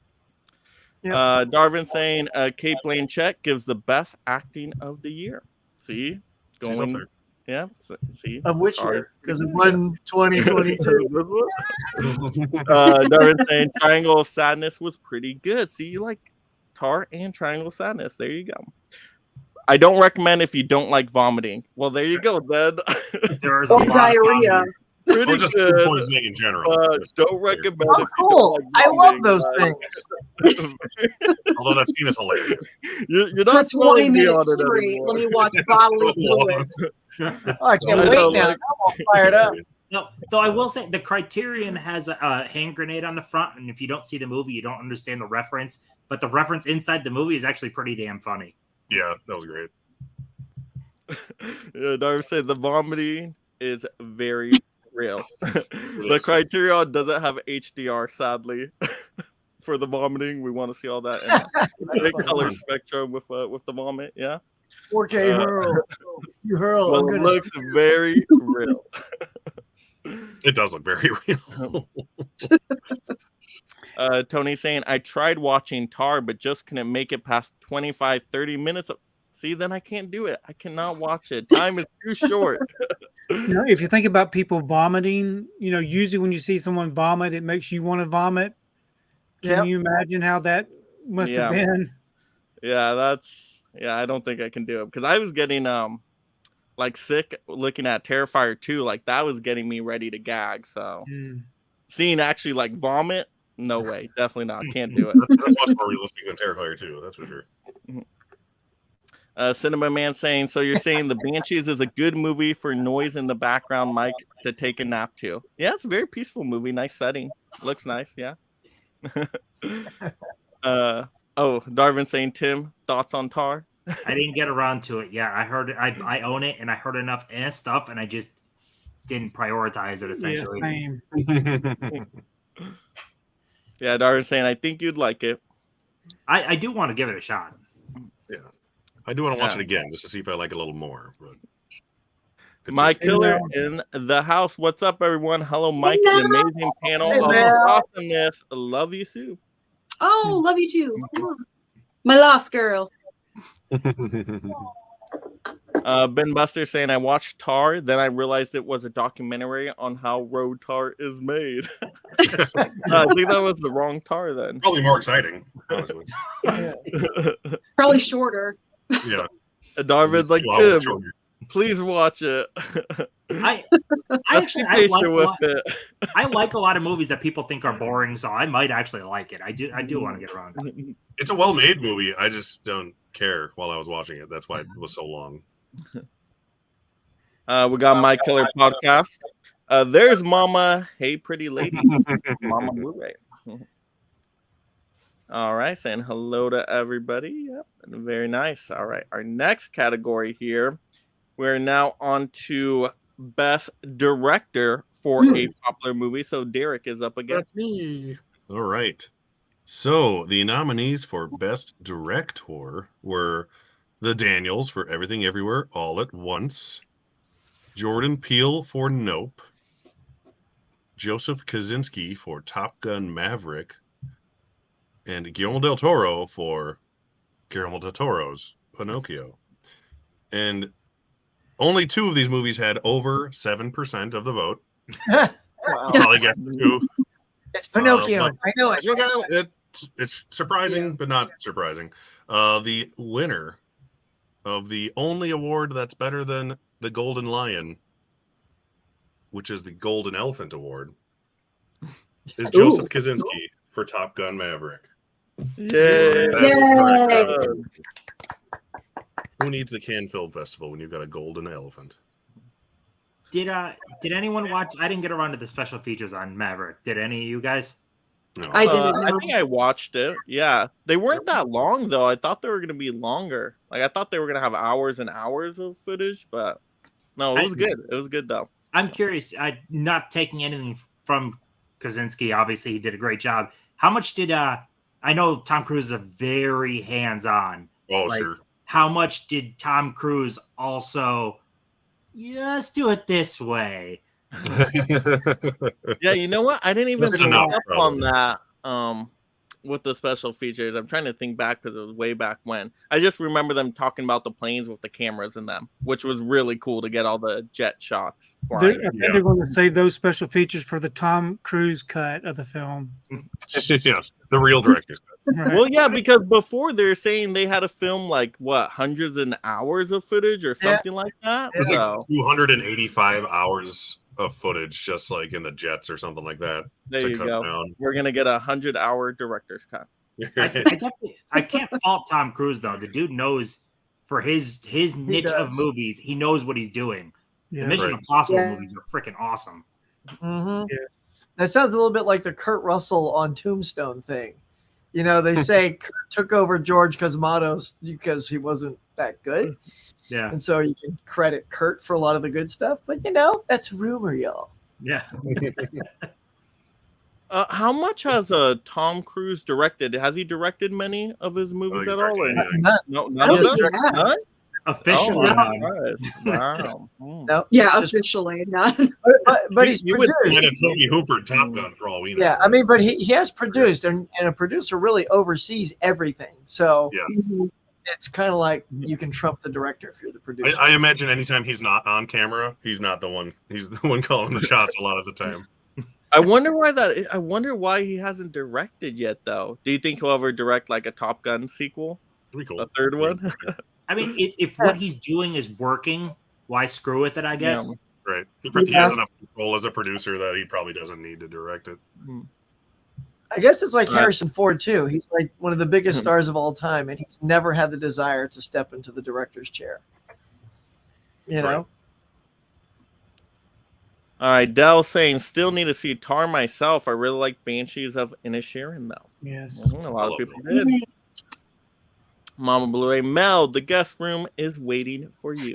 Yeah. Darwin saying Kate Blanchett gives the best acting of the year. See, she's up there. yeah. See, Of which Sorry. year? Because it won 2022. Darwin saying Triangle of Sadness was pretty good. See, you like Tar and Triangle of Sadness. There you go. I don't recommend if you don't like vomiting. Well, there you go, then. There is Oh, a lot of diarrhea. comedy. Pretty Or just food good. poisoning in general. But Just don't clear. recommend Oh, if you cool. don't like I love vomiting, those but- things. Although that scene is hilarious. You're For not 20 selling me on minutes it straight, anymore. let me watch bodily So long. fluids. Oh, I can't I wait know, now. like- I'm all fired up. No, though I will say the Criterion has a hand grenade on the front, and if you don't see the movie, you don't understand the reference. But the reference inside the movie is actually pretty damn funny. Yeah, that was great. Yeah, Darwin said the vomiting is very real. The is. Criterion doesn't have HDR, sadly. For the vomiting, we want to see all that in That's the color fine. spectrum with the vomit. Yeah. 4K hurl. You hurl. Well, I'm it gonna looks very real. It does look very real. Tony saying, I tried watching Tar, but just couldn't make it past 25, 30 minutes. See, then I can't do it. I cannot watch it. Time is too short. If you think about people vomiting, usually when you see someone vomit, it makes you want to vomit. Can Yep. you imagine how that must have Yeah. been? Yeah, I don't think I can do it because I was getting like sick looking at Terrifier 2. Like that was getting me ready to gag. So Mm. seeing actually like vomit, no way, definitely not. Can't do it. That's much more realistic than Terrifier 2, that's for sure. Cinema Man saying, so you're saying the Banshees is a good movie for noise in the background, Mike, to take a nap to? Yeah, it's a very peaceful movie. Nice setting. Looks nice. Yeah. Darwin saying, Tim, thoughts on Tar? I didn't get around to it. Yeah, I heard it. I own it, and I heard enough stuff, and I just didn't prioritize it. Yeah, Essentially, same. Yeah, Darwin saying, I think you'd like it. I do want to give it a shot. I do want to watch Yeah. it again just to see if I like it a little more. But it's My just- killer in the house. What's up, everyone? Hello, Mike. Hello. The amazing panel Hey, of Mel. awesomeness. Love you, Sue. Oh, love you too. My lost girl. Ben Buster saying I watched Tar, then I realized it was a documentary on how road tar is made. I think that was the wrong Tar then. Probably more exciting, honestly. Probably shorter. Yeah. Darvin's like, 2 hours Tim, shorter. please watch it. I Let's be actually patient with it. I like a lot of movies that people think are boring, so I might actually like it. I do want to get around to it. It's a well-made movie. I just don't care while I was watching it. That's why it was so long. We got My Killer Podcast. There's Mama. Hey, pretty lady. Mama Blu-ray. All right, saying hello to everybody. Yep, very nice. All right, our next category here, we're now on to Best Director for a popular movie. So Derek is up again. That's me. All right. So the nominees for Best Director were the Daniels for Everything Everywhere All at Once, Jordan Peele for Nope, Joseph Kosinski for Top Gun Maverick, and Guillermo del Toro for Guillermo del Toro's Pinocchio. And only 2 of these movies had over 7% of the vote. Wow. Probably guessed 2. It's Pinocchio. but- I know it. It's surprising, but not surprising. The winner of the only award that's better than the Golden Lion, which is the Golden Elephant Award, is Joseph Kosinski for Top Gun Maverick. Yay! That's Yay! correct. Who needs the Cannes Film Festival when you've got a golden elephant? Did anyone watch? I didn't get around to the special features on Maverick. Did any of you guys? No. I didn't I know. think I watched it. Yeah, they weren't that long though. I thought they were gonna be longer. Like I thought they were gonna have hours and hours of footage, but no, it was good. It was good though. I'm curious. I'm not taking anything from Kosinski. Obviously, he did a great job. How much did I know Tom Cruise is a very hands-on. Oh, like, sure. How much did Tom Cruise also? Yeah, let's do it this way. Yeah, you know what? I didn't even That's pick enough, up on probably. that. With the special features, I'm trying to think back because it was way back when. I just remember them talking about the planes with the cameras in them, which was really cool to get all the jet shots. I flying. think they're going to save those special features for the Tom Cruise cut of the film. Yeah, the real director's cut. Right. Well, yeah, because before they're saying they had to film like what hundreds and hours of footage or Yeah. something like that. It was So like 285 hours of footage, just like in the jets or something like that. there to you cut go. down. We're gonna get 100-hour director's cut. I can't fault Tom Cruise though. The dude knows for his niche of does. movies, he knows what he's doing. Yeah. The Mission Right. Impossible Yeah. movies are freaking awesome. Mhm. Yes. That sounds a little bit like the Kurt Russell on Tombstone thing. You know, they say Kurt took over George Cosmatos because he wasn't that good. Yeah, And so you can credit Kurt for a lot of the good stuff. But, you know, that's rumor, y'all. yeah. How much has Tom Cruise directed? Has he directed many of his movies he's at all? Or directed no? None. No, I none of don't them. think he has. None? Officially, Oh, none. nice. Wow. Hmm. No, Yeah, it's just- officially not. but he's You would produced. And a Toby Hooper Top Gun for all we know. Yeah, I mean, but he has produced, and a producer really oversees everything. So Yeah. it's kind of like you can trump the director if you're the producer. I imagine anytime he's not on camera, he's not the one. He's the one calling the shots a lot of the time. I wonder why that. I wonder why he hasn't directed yet, though. Do you think he'll ever direct like a Top Gun sequel, Pretty cool. a third one? I mean, if what he's doing is working, why screw with it? I guess. Right. He has enough control as a producer that he probably doesn't need to direct it. I guess it's like Right. Harrison Ford too. He's like one of the biggest Hmm. stars of all time, and he's never had the desire to step into the director's chair. You know, Right. All right, Dell saying still need to see Tar myself. I really like Banshees of Inisherin though. Yes. A lot of love people it. did. Mama Blue, Mel, the guest room is waiting for you.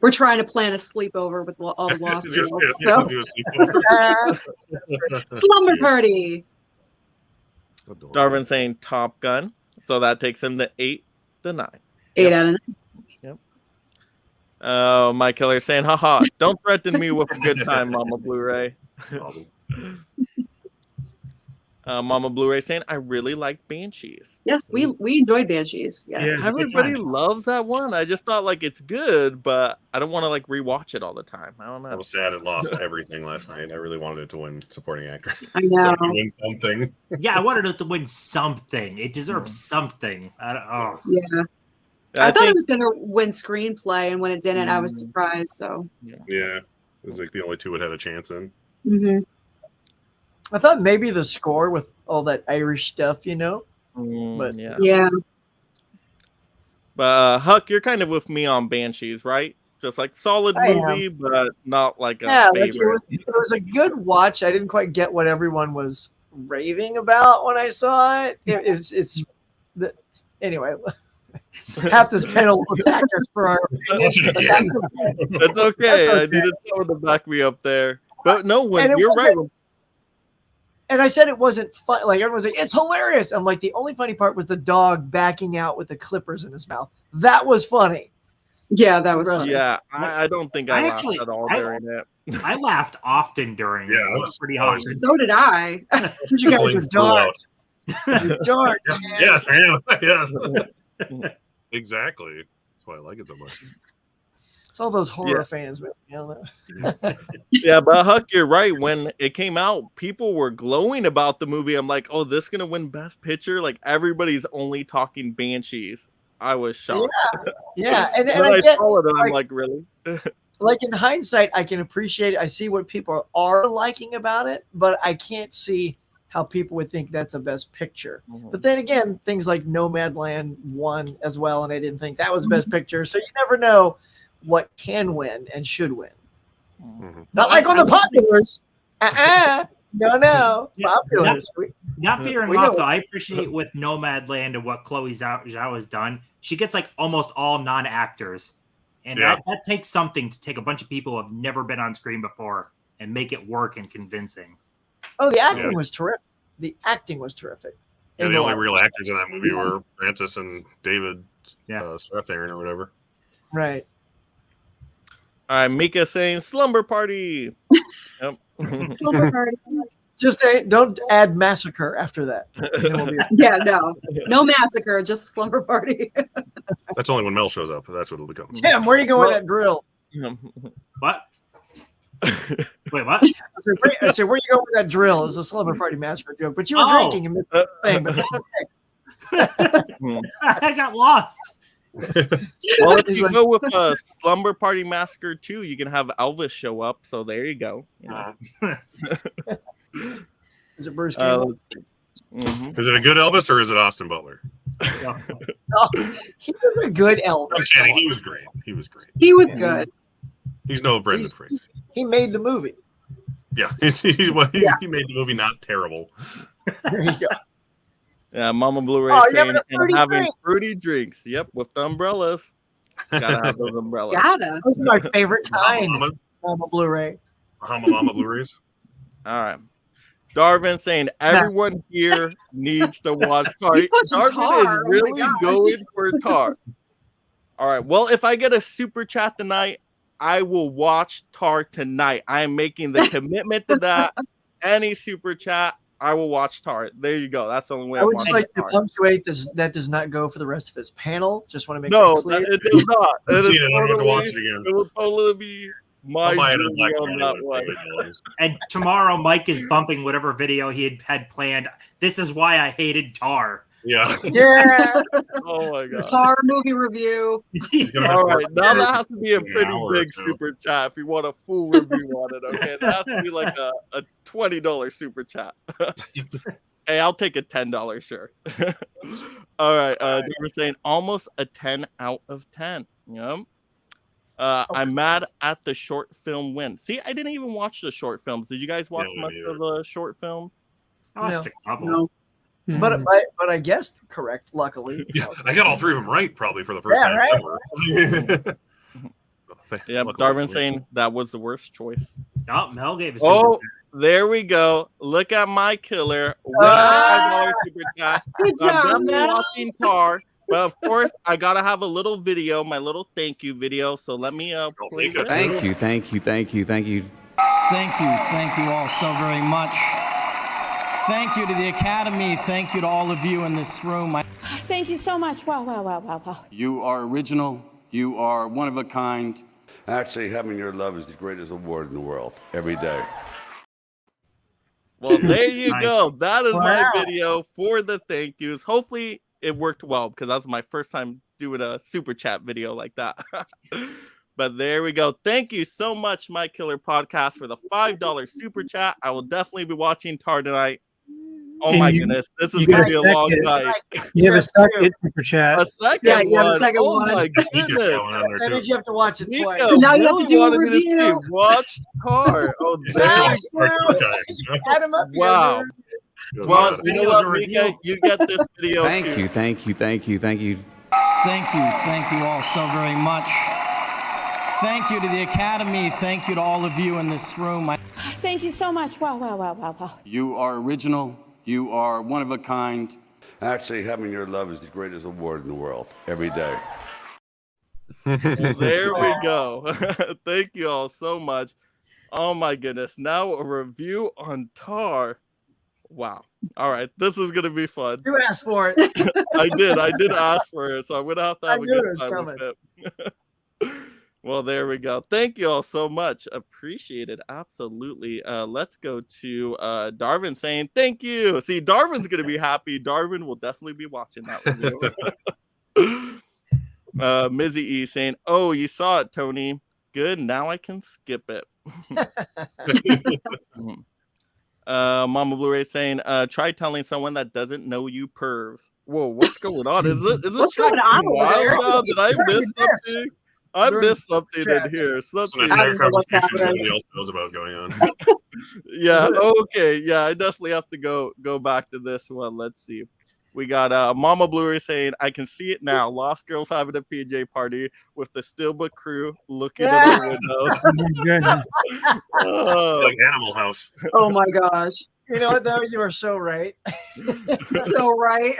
We're trying to plan a sleepover with all the lost Just- girls. just So do a sequel. slumber party. Adorable. Darwin saying Top Gun. So that takes him to 8 to 9. 8 out of 9. Oh, my killer saying, haha, don't threaten me with a good time, Mama Blu-ray. Awesome. Mama Blu-ray saying, I really like Banshees. Yes, we enjoyed Banshees. Yes. Yeah. Everybody loves that one. I just thought like it's good, but I don't want to like rewatch it all the time. I don't I know. was sad it lost everything last night. I really wanted it to win supporting actor. I know. Somebody win something. Yeah, I wanted it to win something. It deserves something. Yeah. I thought it was going to win screenplay, and when it didn't, I was surprised. So. Yeah, it was like the only two it had a chance in. Mm-hmm. I thought maybe the score with all that Irish stuff, you know. But yeah. Yeah. But Huck, you're kind of with me on Banshees, right? Just like solid I am. movie, but not like a yeah, like favorite. it was a good watch. I didn't quite get what everyone was raving about when I saw it. Anyway. Half this panel will attack us for our opinion, but that's okay. It's okay. That's I needed someone to back me up there. But no, when And it you're right. wasn't- And I said it wasn't fun. Like everyone's like, it's hilarious. I'm like, the only funny part was the dog backing out with the clippers in his mouth. That was funny. Yeah, that was funny. Yeah, I don't think I laughed actually- at all during it. I laughed often during Yeah, it. I was Pretty always- often. So did I. Because you guys Pulling are flew dark. out. You're dark. Yes, man. I am. Yes. Exactly. That's why I like it so much. It's all those horror Yeah. fans, man. You know? Yeah, but Huck, you're right. When it came out, people were glowing about the movie. I'm like, oh, this is gonna win Best Picture. Like everybody's only talking Banshees. I was shocked. Yeah, and When I I get, saw it, I'm like- like, really? like in hindsight, I can appreciate it. I see what people are liking about it, but I can't see how people would think that's a Best Picture. But then again, things like Nomadland won as well, and I didn't think that was Best Picture. So you never know what can win and should win. Mhm. Not like on the populars. No. Yeah, Populars. Not veering We off know. though. I appreciate with Nomadland and what Chloe Zhao has done. She gets like almost all non-actors, and Yeah. that takes something to take a bunch of people who have never been on screen before and make it work and convincing. Oh, the acting Yeah. was terrific. The acting was terrific. Yeah, In the only all. real actors in that movie were Francis and David Yeah. Strathairn or whatever. Right. All right, Mika saying Slumber Party. Yep. Slumber Party. Just say, don't add massacre after that. Then we'll be- Yeah, no massacre, just slumber party. That's only when Mel shows up. That's what it'll become. Tim, where are you going with that drill? What? Wait, what? I said, where are you going with that drill? It's a slumber party massacre joke. But you were Oh. drinking and missed the thing. But that's okay. I got lost. Well, if He's you like- go with Slumber Party Massacre 2, you can have Elvis show up. So there you go. You know. Is it Bruce Campbell? Mhm. Is it a good Elvis or is it Austin Butler? Oh, he was a good Elvis. I'm kidding. He was great. He was great. He was good. He's no Brendan He's- Fraser. He made the movie. Yeah, he Yeah. made the movie not terrible. There you go. Yeah, Mama Blu-ray Oh, you're saying having a and fruity having drink. fruity drinks. Yep, with the umbrellas. Gotta have those umbrellas. Gotta. Those are my favorite kind. Mamas, Mama Blu-ray. Mama Blu-rays. All right. Darvin saying everyone here needs to watch Tar. He's pushing Darvin Tar. is Oh my really gosh. going for Tar. All right. Well, if I get a super chat tonight, I will watch Tar tonight. I am making the commitment to that. Any super chat, I will watch Tar. There you go. That's the only way I I'm would just watching like to Tar. punctuate this. That does not go for the rest of his panel. Just want to make No, that clear. it does not. It I've is seen it. I don't have to watch it totally, again. it will totally be my I'll buy it on journey Black on that Friday. one. And tomorrow, Mike is bumping whatever video he had planned. This is why I hated Tar. Yeah. Yeah. Oh my god. Tar movie review. All right, now that has to be a An pretty hour or big two. super chat if you want a full review on it. Okay, that has to be like a $20 super chat. Hey, I'll take a $10, sure. All right, they were saying almost a 10 out of 10. Yep. I'm mad at the short film win. See, I didn't even watch the short films. Did you guys watch Yeah, much me of the short films? I watched a couple. No. But I guessed correct. Luckily. Yeah, I got all three of them right probably for the first Yeah, time right. ever. Yeah, Luckily, Darwin saying that was the worst choice. Oh, Mel gave us. Oh, there we go. Look at my killer. With Ah! $5 super chat. Good I'm job, definitely Mel. watching Tar, but of course I gotta have a little video, my little thank you video. So let me play Mika, this. Thank you, thank you, thank you, thank you. Thank you all so very much Thank you to the Academy. Thank you to all of you in this room. Thank you so much. Wow, wow, wow, wow, wow. You are original. You are one of a kind. Actually, having your love is the greatest award in the world every day. Well, there you Nice. go. That is my Wow. video for the thank yous. Hopefully it worked well because that was my first time doing a super chat video like that. But there we go. Thank you so much, My Killer Podcast, for the $5 super chat. I will definitely be watching Tar tonight. Oh And my you- goodness. This is you going got to a be a long second. night. You have a Yes, second super chat. A second Yeah, you have a one. second Oh one. my Mika's goodness. going on there That too. means you have to watch it twice. Mika So now you have to really do a wanted me to see review. Watch Tar. Oh, there That's you all go. start time. Add 'em up, you Wow. know, Good Well, God. you know Videos what, are Mika? reviewed. You get this video Thank too. you, thank you, thank you, thank you. Thank you all so very much. Thank you to the Academy. Thank you to all of you in this room. Thank you so much. Wow, wow, wow, wow, wow. You are original. You are one of a kind. Actually, having your love is the greatest award in the world every day. Well, there we go. Thank you all so much. Oh my goodness. Now a review on Tar. Wow. All right. This is going to be fun. You asked for it. I did ask for it, so I'm going to have to have I a knew it good was time with it. Well, there we go. Thank you all so much. Appreciate it. Absolutely. Let's go to Darvin saying thank you. See, Darvin's going to be happy. Darvin will definitely be watching that review. Mizzy E saying, "Oh, you saw it, Tony. Good. Now I can skip it." Mama Blu-ray saying, "Try telling someone that doesn't know you pervs." Whoa, what's going on? Is this What's chat going on going over wild there? now? Did I miss something? I During missed something in chat. here. It's an Something. entire I don't know what's conversation happening. nobody else knows about going on. Yeah. Okay. Yeah, I definitely have to go back to this one. Let's see. We got Mama Blu-ray saying, "I can see it now. Lost Girls having a PJ party with the Steelbook crew looking at the windows." Oh my goodness. Oh, Like Animal House. Oh my gosh. You know what, though? You are so right. So right.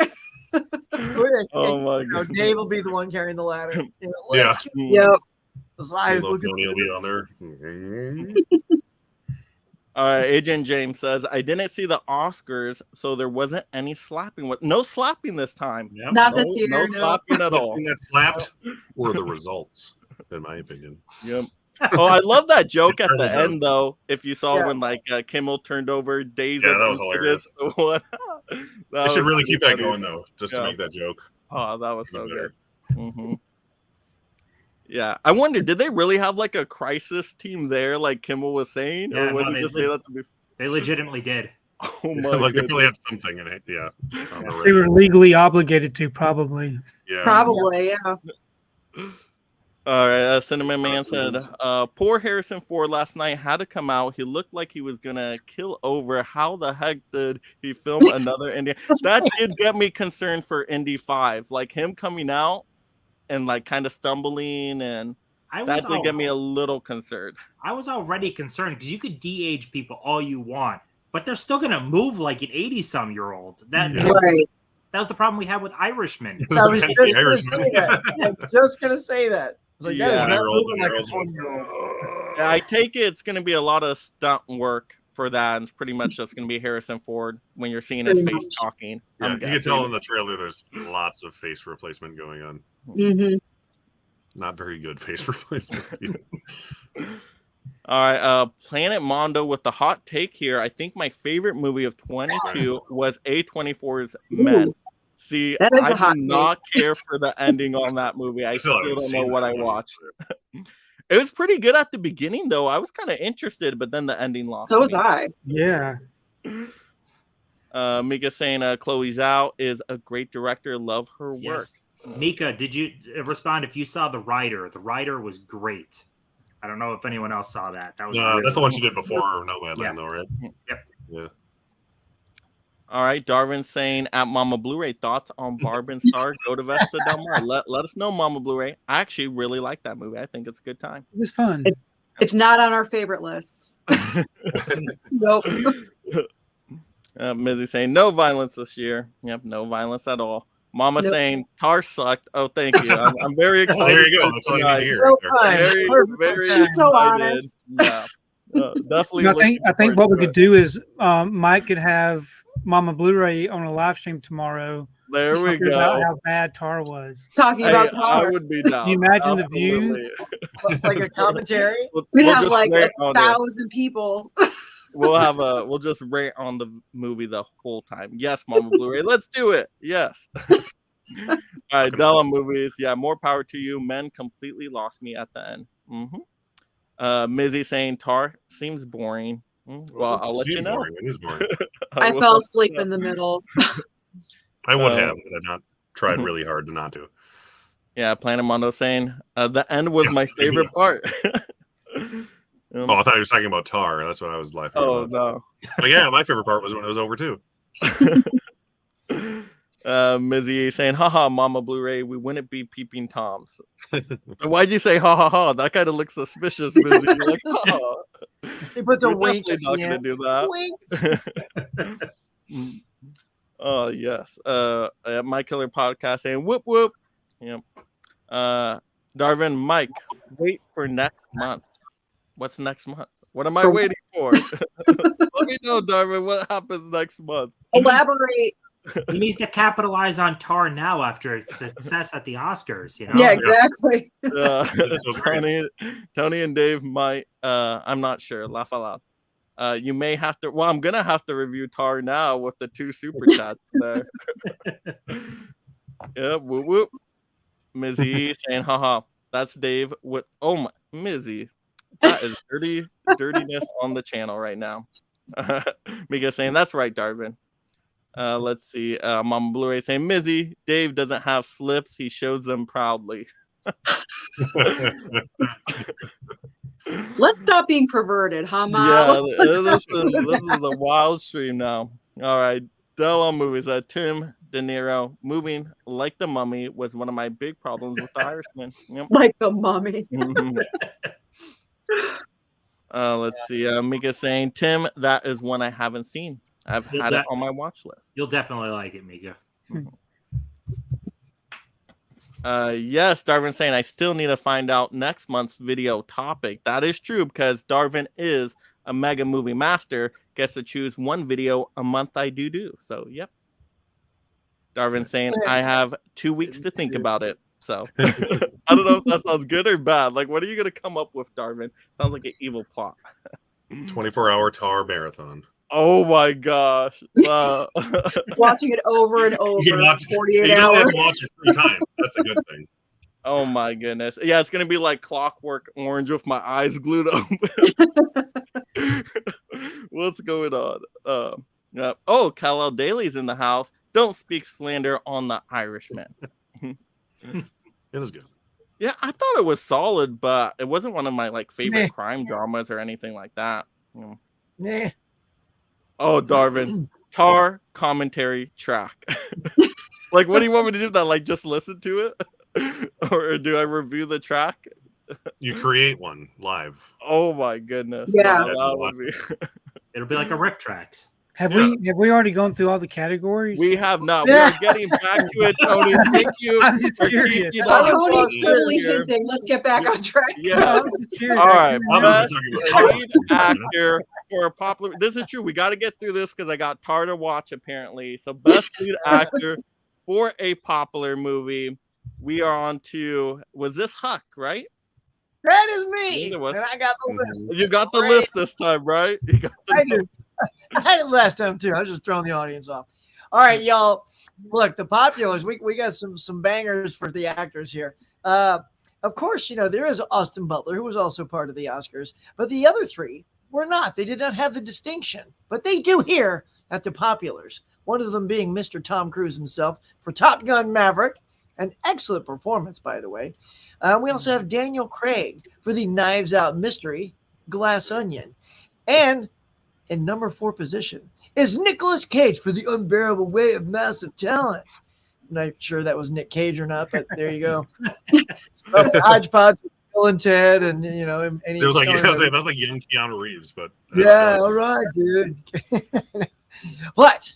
oh my You know, god. Dave will be the one carrying the ladder. You know, Yeah. let's keep Yep. this live. Little We'll get- Tony will be on there. All right, Agent James says, "I didn't see the Oscars, so there wasn't any slapping. No slapping this time. Yep. Not this year. No No. slapping at The all." thing that slapped were the results, in my opinion. Yep. Oh, I love that joke at the Terrible end, though. If you saw Yeah. when like Kimmel turned over days Yeah, of that was incidents. I should really keep that funny. going though, just to Yeah. make that joke. Oh, that was so Even good. better. hmm Yeah, I wonder, did they really have like a crisis team there, like Kimmel was saying, Yeah, or was no, he they just did. say that to be? They legitimately did. Oh my Like they goodness. probably had something in it. Yeah. On the They were radio. legally obligated to, probably. Yeah. Probably, yeah. All right, Cinnamon Man Awesome. said, "Poor Harrison Ford last night had to come out. He looked like he was gonna kill over. How the heck did he film another Indy?" That did get me concerned for Indy 5, like him coming out and like kind of stumbling, and that did get me a little concerned. I was already concerned because you could de-age people all you want, but they're still gonna move like an 80-some-year-old. That Yeah. Right. that was the problem we had with Irishman. I was just going to Irishman. say that. I was just going to say that. It's like, that is Yeah. not 20-year-old moving like a girls like, 20-year-old. Yeah, I take it it's gonna be a lot of stunt work for that, and it's pretty much just gonna be Harrison Ford when you're seeing his face talking. Yeah, I'm you can guessing. tell in the trailer there's lots of face replacement going on. hmm Not very good face replacement. All right, Planet Mondo with the hot take here. I think my favorite movie of 22 was A24's Men. See, That is I a hot do take. not care for the ending on that movie. I still haven't don't seen know what that I one. watched. It was pretty good at the beginning, though. I was kind of interested, but then the ending lost. So was me. I. Yeah. Mika saying Chloe Zhao is a great director. Love her work. Yes. Mika, did you respond if you saw The Rider? The Rider was great. I don't know if anyone else saw that. That was No, really that's the one cool. she did before Nomadland, Yeah. though, right? Yep. Yeah. All right, Darwin saying at Mama Blu-ray, thoughts on Barb and Star Go to Vesta Del Mar. Let us know, Mama Blu-ray. I actually really like that movie. I think it's a good time. It was fun. It's not on our favorite lists. Nope. Mizzy saying no violence this year. Yep, no violence at all. Mama Nope. saying Tar sucked. Oh, thank you. I'm very excited. Well, there you go. for That's all you tonight. need to hear. Well right there. timed. Very, Perfect very time. She's so excited. honest. Yeah, definitely. I looking think what we forward could to do is Mike could have Mama Blu-ray on a live stream tomorrow. There we talking about go. how bad Tar was. Talking Hey, about I Tar. would be down. Can you imagine the Absolutely. views? Like a commentary. We'd We'll have just like rant on it. 1,000 people. We'll just rant on the movie the whole time. Yes, Mama Blu-ray. Let's do it. Yes. All right, Della movies. Yeah, more power to you. Men completely lost me at the end. Mizzy saying Tar seems boring. Well, I'll let you know. Boring. It is boring. I will fell let asleep you know. in the middle. I would have, but I've not tried really hard to not to. Yeah, Planet Mondo saying the end was my favorite part. Oh, I thought you were talking about Tar. That's what I was laughing Oh about. no. But yeah, my favorite part was when it was over too. Mizzy saying, haha, Mama Blu-ray, we wouldn't be peeping Toms. Why'd you say ha ha ha? That kind of looks suspicious, Mizzy. You're like, ha. He puts a We're wink. definitely not at the gonna end. do that. Wink. Oh yes. My Killer Podcast saying whoop whoop. Yep. Darvin, Mike, wait for next month. What's next month? What am I waiting for? Let me know, Darvin. What happens next month? Elaborate. He needs to capitalize on Tar now after its success at the Oscars. You know. Yeah, exactly. so great. Tony and Dave might. I'm not sure. Laugh out loud. You may have to. Well, I'm gonna have to review Tar now with the 2 super chats there. Yeah, whoop whoop. Mizzy saying, haha, that's Dave with. Oh my, Mizzy, that is dirtiness on the channel right now. Mika saying, that's right, Darvin. Let's see. Mama Blu-ray saying, Mizzy, Dave doesn't have slips. He shows them proudly. Let's stop being perverted, huh, Mom? Yeah, this is a wild stream now. All right. Della movies. Tim De Niro moving like the Mummy was one of my big problems with The Irishman. Yep. Like the Mummy. Let's see. Mika saying, Tim, that is one I haven't seen. I've had it on my watch list. You'll definitely like it, Mika. Yes, Darvin saying I still need to find out next month's video topic. That is true because Darvin is a mega movie master. Gets to choose one video a month. I do. So, yep. Darvin saying I have 2 weeks to think about it. So, I don't know if that sounds good or bad. Like, what are you going to come up with, Darvin? Sounds like an evil plot. 24-hour Tar marathon. Oh my gosh. Watching it over and over. You can watch, 48 you only have hours. to watch it 3 times. That's a good thing. Oh my goodness. Yeah, it's gonna be like Clockwork Orange with my eyes glued open. What's going on? Yeah. Oh, Kal-El Daly's in the house. Don't speak slander on the Irishman. It is good. Yeah, I thought it was solid, but it wasn't one of my like favorite Meh. crime dramas or anything like that. Nah. Oh, Darvin, Tar commentary track. Like, what do you want me to do? That like just listen to it, or do I review the track? You create one live. Oh my goodness! Yeah. That would be... It'll be like a Rip Tracks. Have we already gone through all the categories? We have not. We are getting back to it, Tony. Thank you. I'm just for curious. keeping us Tony's totally here. hinting. Let's get back on track. Yeah. I'm just curious. All right. I'm Best talking about lead actor for a popular. This is true. We got to get through this because I got Tar to watch apparently. So best lead actor for a popular movie. We are on to. Was this Huck? Right? That is me. It was. And I got the list. You got the Right. list this time, right? You got the I did. I had it last time too. I was just throwing the audience off. All right, y'all. Look, the populars. We got some bangers for the actors here. Of course, there is Austin Butler, who was also part of the Oscars, but the other 3 were not. They did not have the distinction, but they do here at the populars. One of them being Mr. Tom Cruise himself for Top Gun Maverick. An excellent performance, by the way. We also have Daniel Craig for the Knives Out mystery, Glass Onion. And in number 4 position is Nicolas Cage for The Unbearable Weight of Massive Talent. I'm not sure that was Nick Cage or not, but there you go. Hodgepodge, Bill and Ted, and any. It was like that's like young Keanu Reeves, but yeah, all right, dude. But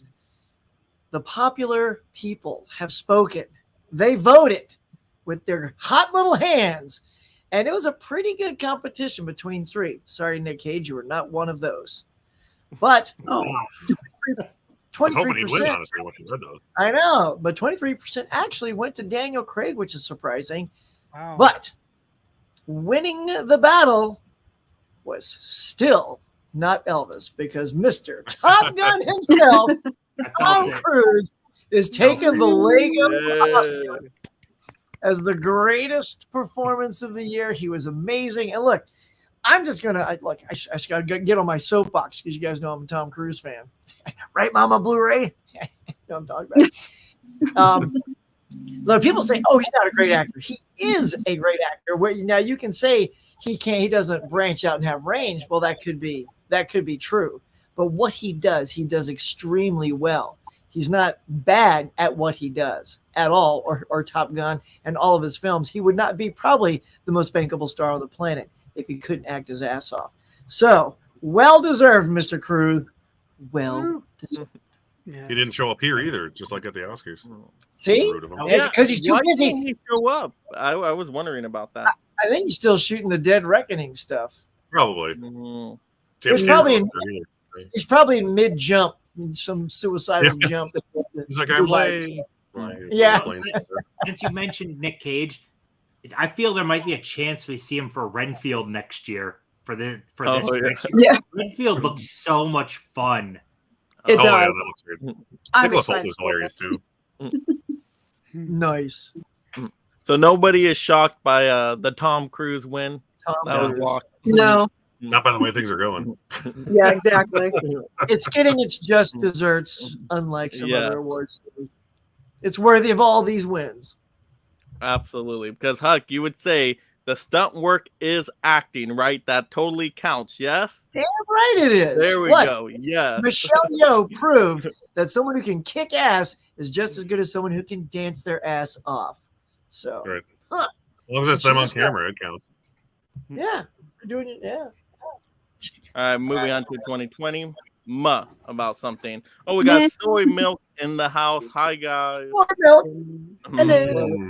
the popular people have spoken. They voted with their hot little hands, and it was a pretty good competition between 3. Sorry, Nick Cage, you were not one of those. But was hoping he'd win, 23%. honestly, what he said, though. I know, but 23% actually went to Daniel Craig, which is surprising. Wow. But winning the battle was still not Elvis, because Mr. Top Gun himself, Tom Cruise, is taking the Lego Oscar as the greatest performance of the year. He was amazing. And look, I'm just gonna I just gotta get on my soapbox because you guys know I'm a Tom Cruise fan, right, Mama Blu-ray? You know what I'm talking about. Look, people say, "Oh, he's not a great actor." He is a great actor. Now you can say he doesn't branch out and have range. Well, that could be true. But what he does extremely well. He's not bad at what he does at all, or Top Gun and all of his films. He would not be probably the most bankable star on the planet if he couldn't act his ass off. So, well deserved, Mr. Cruz. Well deserved. Yeah. He didn't show up here either, just like at the Oscars. See? Rude of him. Because he's too Why busy. didn't he show up? I was wondering about that. I think he's still shooting the Dead Reckoning stuff. Probably. Mhm. James There's probably Cameron was there either. He's probably in mid-jump, some suicidal jump. He's like, I'm late. Yeah. Since you mentioned Nick Cage, I feel there might be a chance we see him for Renfield next year. This Oh, yeah. next year. Yeah. Renfield looks so much fun. It Oh, does. yeah, that looks good. I'm Nicholas Holt excited is for hilarious, too. Nice. So nobody is shocked by the Tom Cruise win. Tom That was Cruise. walk. No. Not by the way things are going. Yeah, exactly. It's getting its just desserts, unlike some Yeah. other awards. It's worthy of all these wins. Absolutely. Because, Huck, you would say the stunt work is acting, right? That totally counts, yes? Damn right it is. There we Look, go. Yeah. Michelle Yeoh proved that someone who can kick ass is just as good as someone who can dance their ass off. So, Right. Huh. As long as it's them She's on a star. camera, it counts. yeah, we're doing it. Yeah. All right, moving on to 2020. About something. Oh, we got soy milk in the house. Hi, guys. Hello.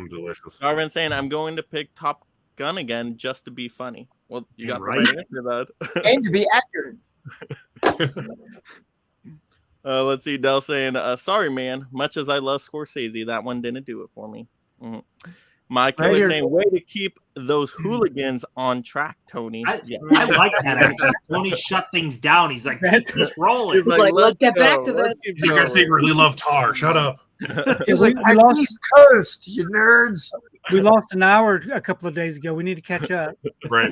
Delicious. Darwin saying, I'm going to pick Top Gun again just to be funny. Well, you got Right. the right answer that. And to be accurate. Let's see. Dell saying, sorry, man. Much as I love Scorsese, that one didn't do it for me. Mhm. Mike Right was here. saying, way to keep those hooligans on track, Tony. I Yeah. like that actually. Tony shut things down. He's like, just roll it. He's Like, let's get back to let's this. keep You going. guys secretly love Tar. Shut up. He's like, we I'm lost- East Coast, you nerds. We lost an hour a couple of days ago. We need to catch up. Right.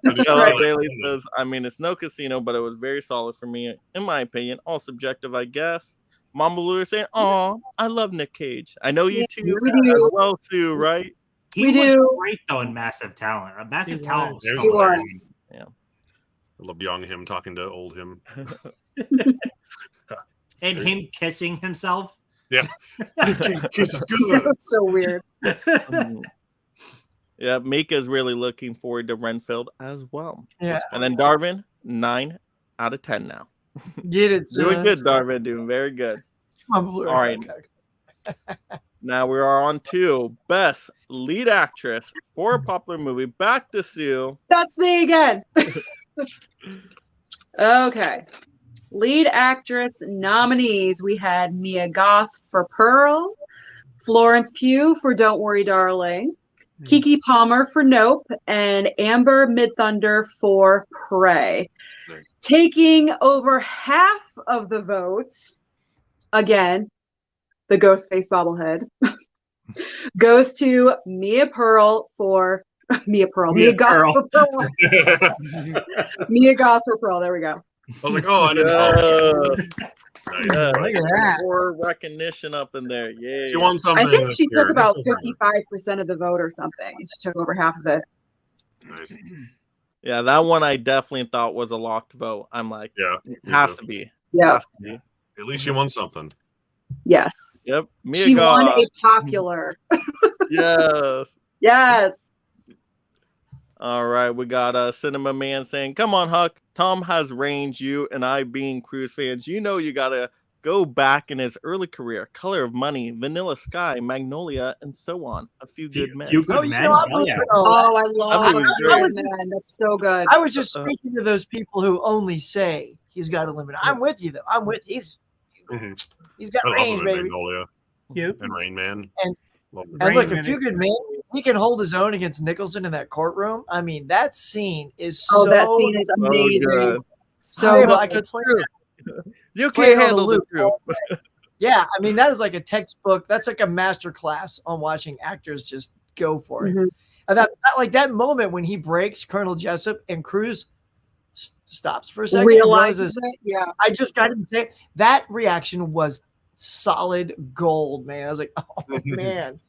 Hello, Bailey says, I mean, it's no casino, but it was very solid for me, in my opinion. All subjective, I guess. Mama Lou is saying, oh, I love Nick Cage. I know you Yeah, too we as do. well, too, right? He We was do. great though in Massive Talent. Massive He Talent was. was He so was. good. Was. I loved young him talking to old him. And him kissing himself. Yeah. Kiss is That good. was so weird. Yeah, Mika's really looking forward to Renfield as well. Yeah. And then Darvin, 9 out of 10 now. Get it. Doing son. good, Darvin. Doing very good. All right. Now we are on to Best Lead Actress for a Popular Movie. Back to Sue. That's me again. Okay. Lead actress nominees. We had Mia Goth for Pearl, Florence Pugh for Don't Worry, Darling, Keke Palmer for Nope, and Amber Midthunder for Prey. Nice. Taking over half of the votes, again, the Ghostface bobblehead, goes to Mia Goth for Pearl. Mia Goth for Pearl. There we go. I was like, oh, I didn't know. Nice. Yeah. Look at that. More recognition up in there. Yeah. She won something. I think this she took year. about 55% of the vote or something. She took over half of it. Nice. Yeah, that one I definitely thought was a locked vote. I'm like, Yeah. it me has too. to be. Yeah. Has to be. At least she won something. Yes. Yep. Mia She won Goth. a popular. Yes. Yes. All right, we got Cinema Man saying, "Come on, Huck. Tom has range. You and I, being Cruise fans, you know you gotta go back in his early career. Color of Money, Vanilla Sky, Magnolia, and so on. A Few Good Men." Few Good Oh, you Men. know, I'm Hell yeah. looking at all Oh, that. I love I mean, Few Good was just- Men. That's so good. I was just speaking to those people who only say he's got a limit. I'm with you though. I'm with he's Mhm. He's got I love range, him in baby. Magnolia Yep. and Rain Man. And- Love him. And look, Rain a few Man. good men, he can hold his own against Nicholson in that courtroom. I mean, that scene is Oh, so that scene is So amazing. good. So Hey, good. well, I could play that. You Play it can't on a handle the loop truth. all day. Yeah, I mean, that is like a textbook. That's like a master class on watching actors just go for it. Mhm. And that moment when he breaks Colonel Jessup and Cruz stops for a second and Realizes realizes, it. Yeah. I just got to say that reaction was solid gold, man. I was like, oh man.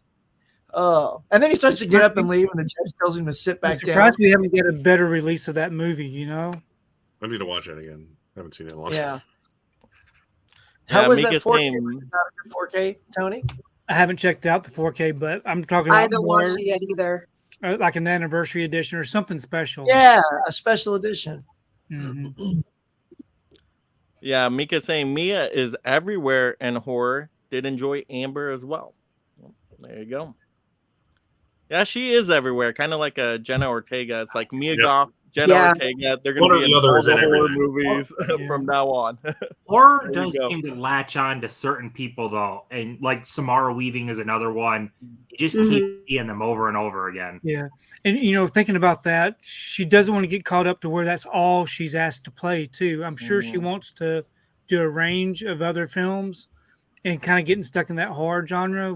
Oh, and then he starts to get up and leave, and the judge tells him to sit I'm back down. surprised we haven't got a better release of that movie. You know. I need to watch that again. I haven't seen it in a long Yeah. time. How was that Mika's 4K? saying- Was it not a good 4K, Tony? I haven't checked out the 4K, but I'm talking I about haven't more watched it yet either. like an anniversary edition or something special. Yeah, a special edition. Mhm. Yeah, Mika saying Mia is everywhere in horror. Did enjoy Amber as well. There you go. Yeah, she is everywhere, kind of like a Jenna Ortega. It's like Mia Yep. Goth, Jenna Yeah. Ortega. They're One going or to be the in other all is the in horror everything. movies Yeah. from now on. Horror There you does go. seem to latch on to certain people, though. And like Samara Weaving is another one. You just Mhm. keep seeing them over and over again. Yeah. And, thinking about that, she doesn't want to get caught up to where that's all she's asked to play, too. I'm sure she Mhm. wants to do a range of other films and kind of getting stuck in that horror genre.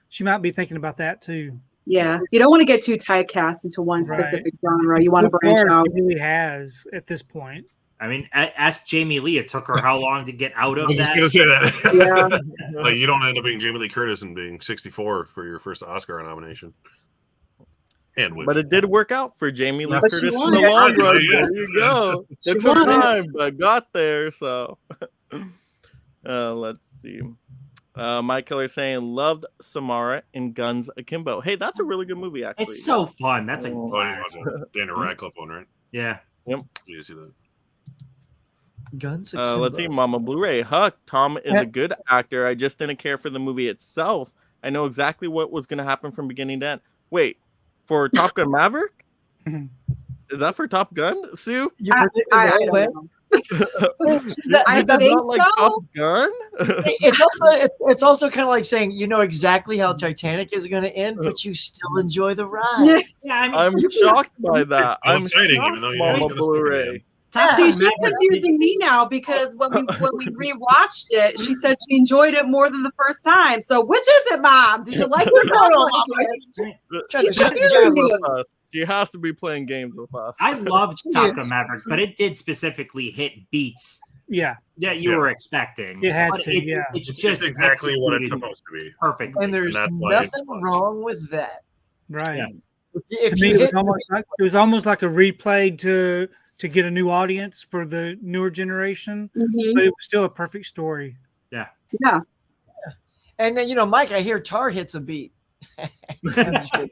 She might be thinking about that, too. Yeah. You don't want to get too typecast into one Right. specific genre. You want to So branch far, out. She really has at this point. I mean, ask Jamie Lee. It took her how long to get out I of was just that? gonna say that. Yeah. Like you don't end up being Jamie Lee Curtis and being 64 for your first Oscar nomination. And win. But it did work out for Jamie Lee But she Curtis in won. the long Yeah, run. yeah. There you go. She It took won. time, but got there. So let's see. Mike Keller saying loved Samara in Guns Akimbo. Hey, that's a really good movie, actually. It's so fun. That's a Oh, Oh, you blast. watched it. Daniel Radcliffe one, right? Yeah. You need to see that. Guns. Let's see, Mama Blu-ray. Huck, Tom is a good actor. I just didn't care for the movie itself. I know exactly what was going to happen from beginning to end. Wait, for Top Gun Maverick? Is that for Top Gun, Sue? You predicted I the whole don't thing? know. I That's think not like so. Top Gun? It's also kind of like saying you know exactly how Titanic is going to end, but you still enjoy the ride. Yeah. Yeah, I mean, I'm shocked by that. It's still I'm exciting, shocked, even though you know Mama it's gonna stick Blu-ray. again. Top See, Gun she's Maverick- confusing me now because when we rewatched it, she said she enjoyed it more than the first time. So which is it, Mom? Did you like it? No, or Mom, not like it? Trying to She's shut it confusing down. me. With us. She has to be playing games with us. I loved Top Gun Maverick, but it did specifically hit beats Yeah. that you Yeah. were expecting. It had But to, it- yeah. It's It's just just exactly what it's executed supposed to be. perfectly. And there's that's why it's nothing fun. wrong with that. Right. Yeah. If To you me, it hit, was almost like a replay to get a new audience for the newer generation, Mhm. but it was still a perfect story. Yeah. and then Mike, I hear Tar hits a beat. I'm just kidding.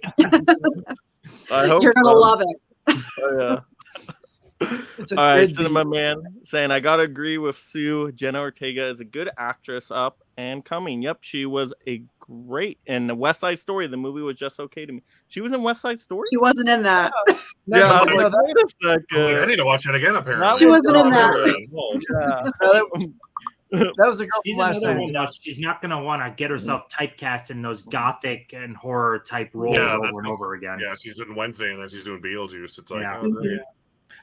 I hope You're gonna so. love it. Oh, yeah. It's a All right, good Cinema beat. Man saying I gotta agree with Sue. Jenna Ortega is a good actress, up and coming. Yep, she was a great in West Side Story. The movie was just okay to me. She was in West Side Story. She wasn't in that. No, Yeah, no, I was no, like, that- wait a second. I need to watch it again. Apparently, She wasn't in that. that was the girl She's from last another time. one that she's not going to want to get herself typecast in those gothic and horror type roles Yeah, over that's and over again. Yeah, she's in Wednesday, and then she's doing Beetlejuice. It's like, Yeah. oh, great.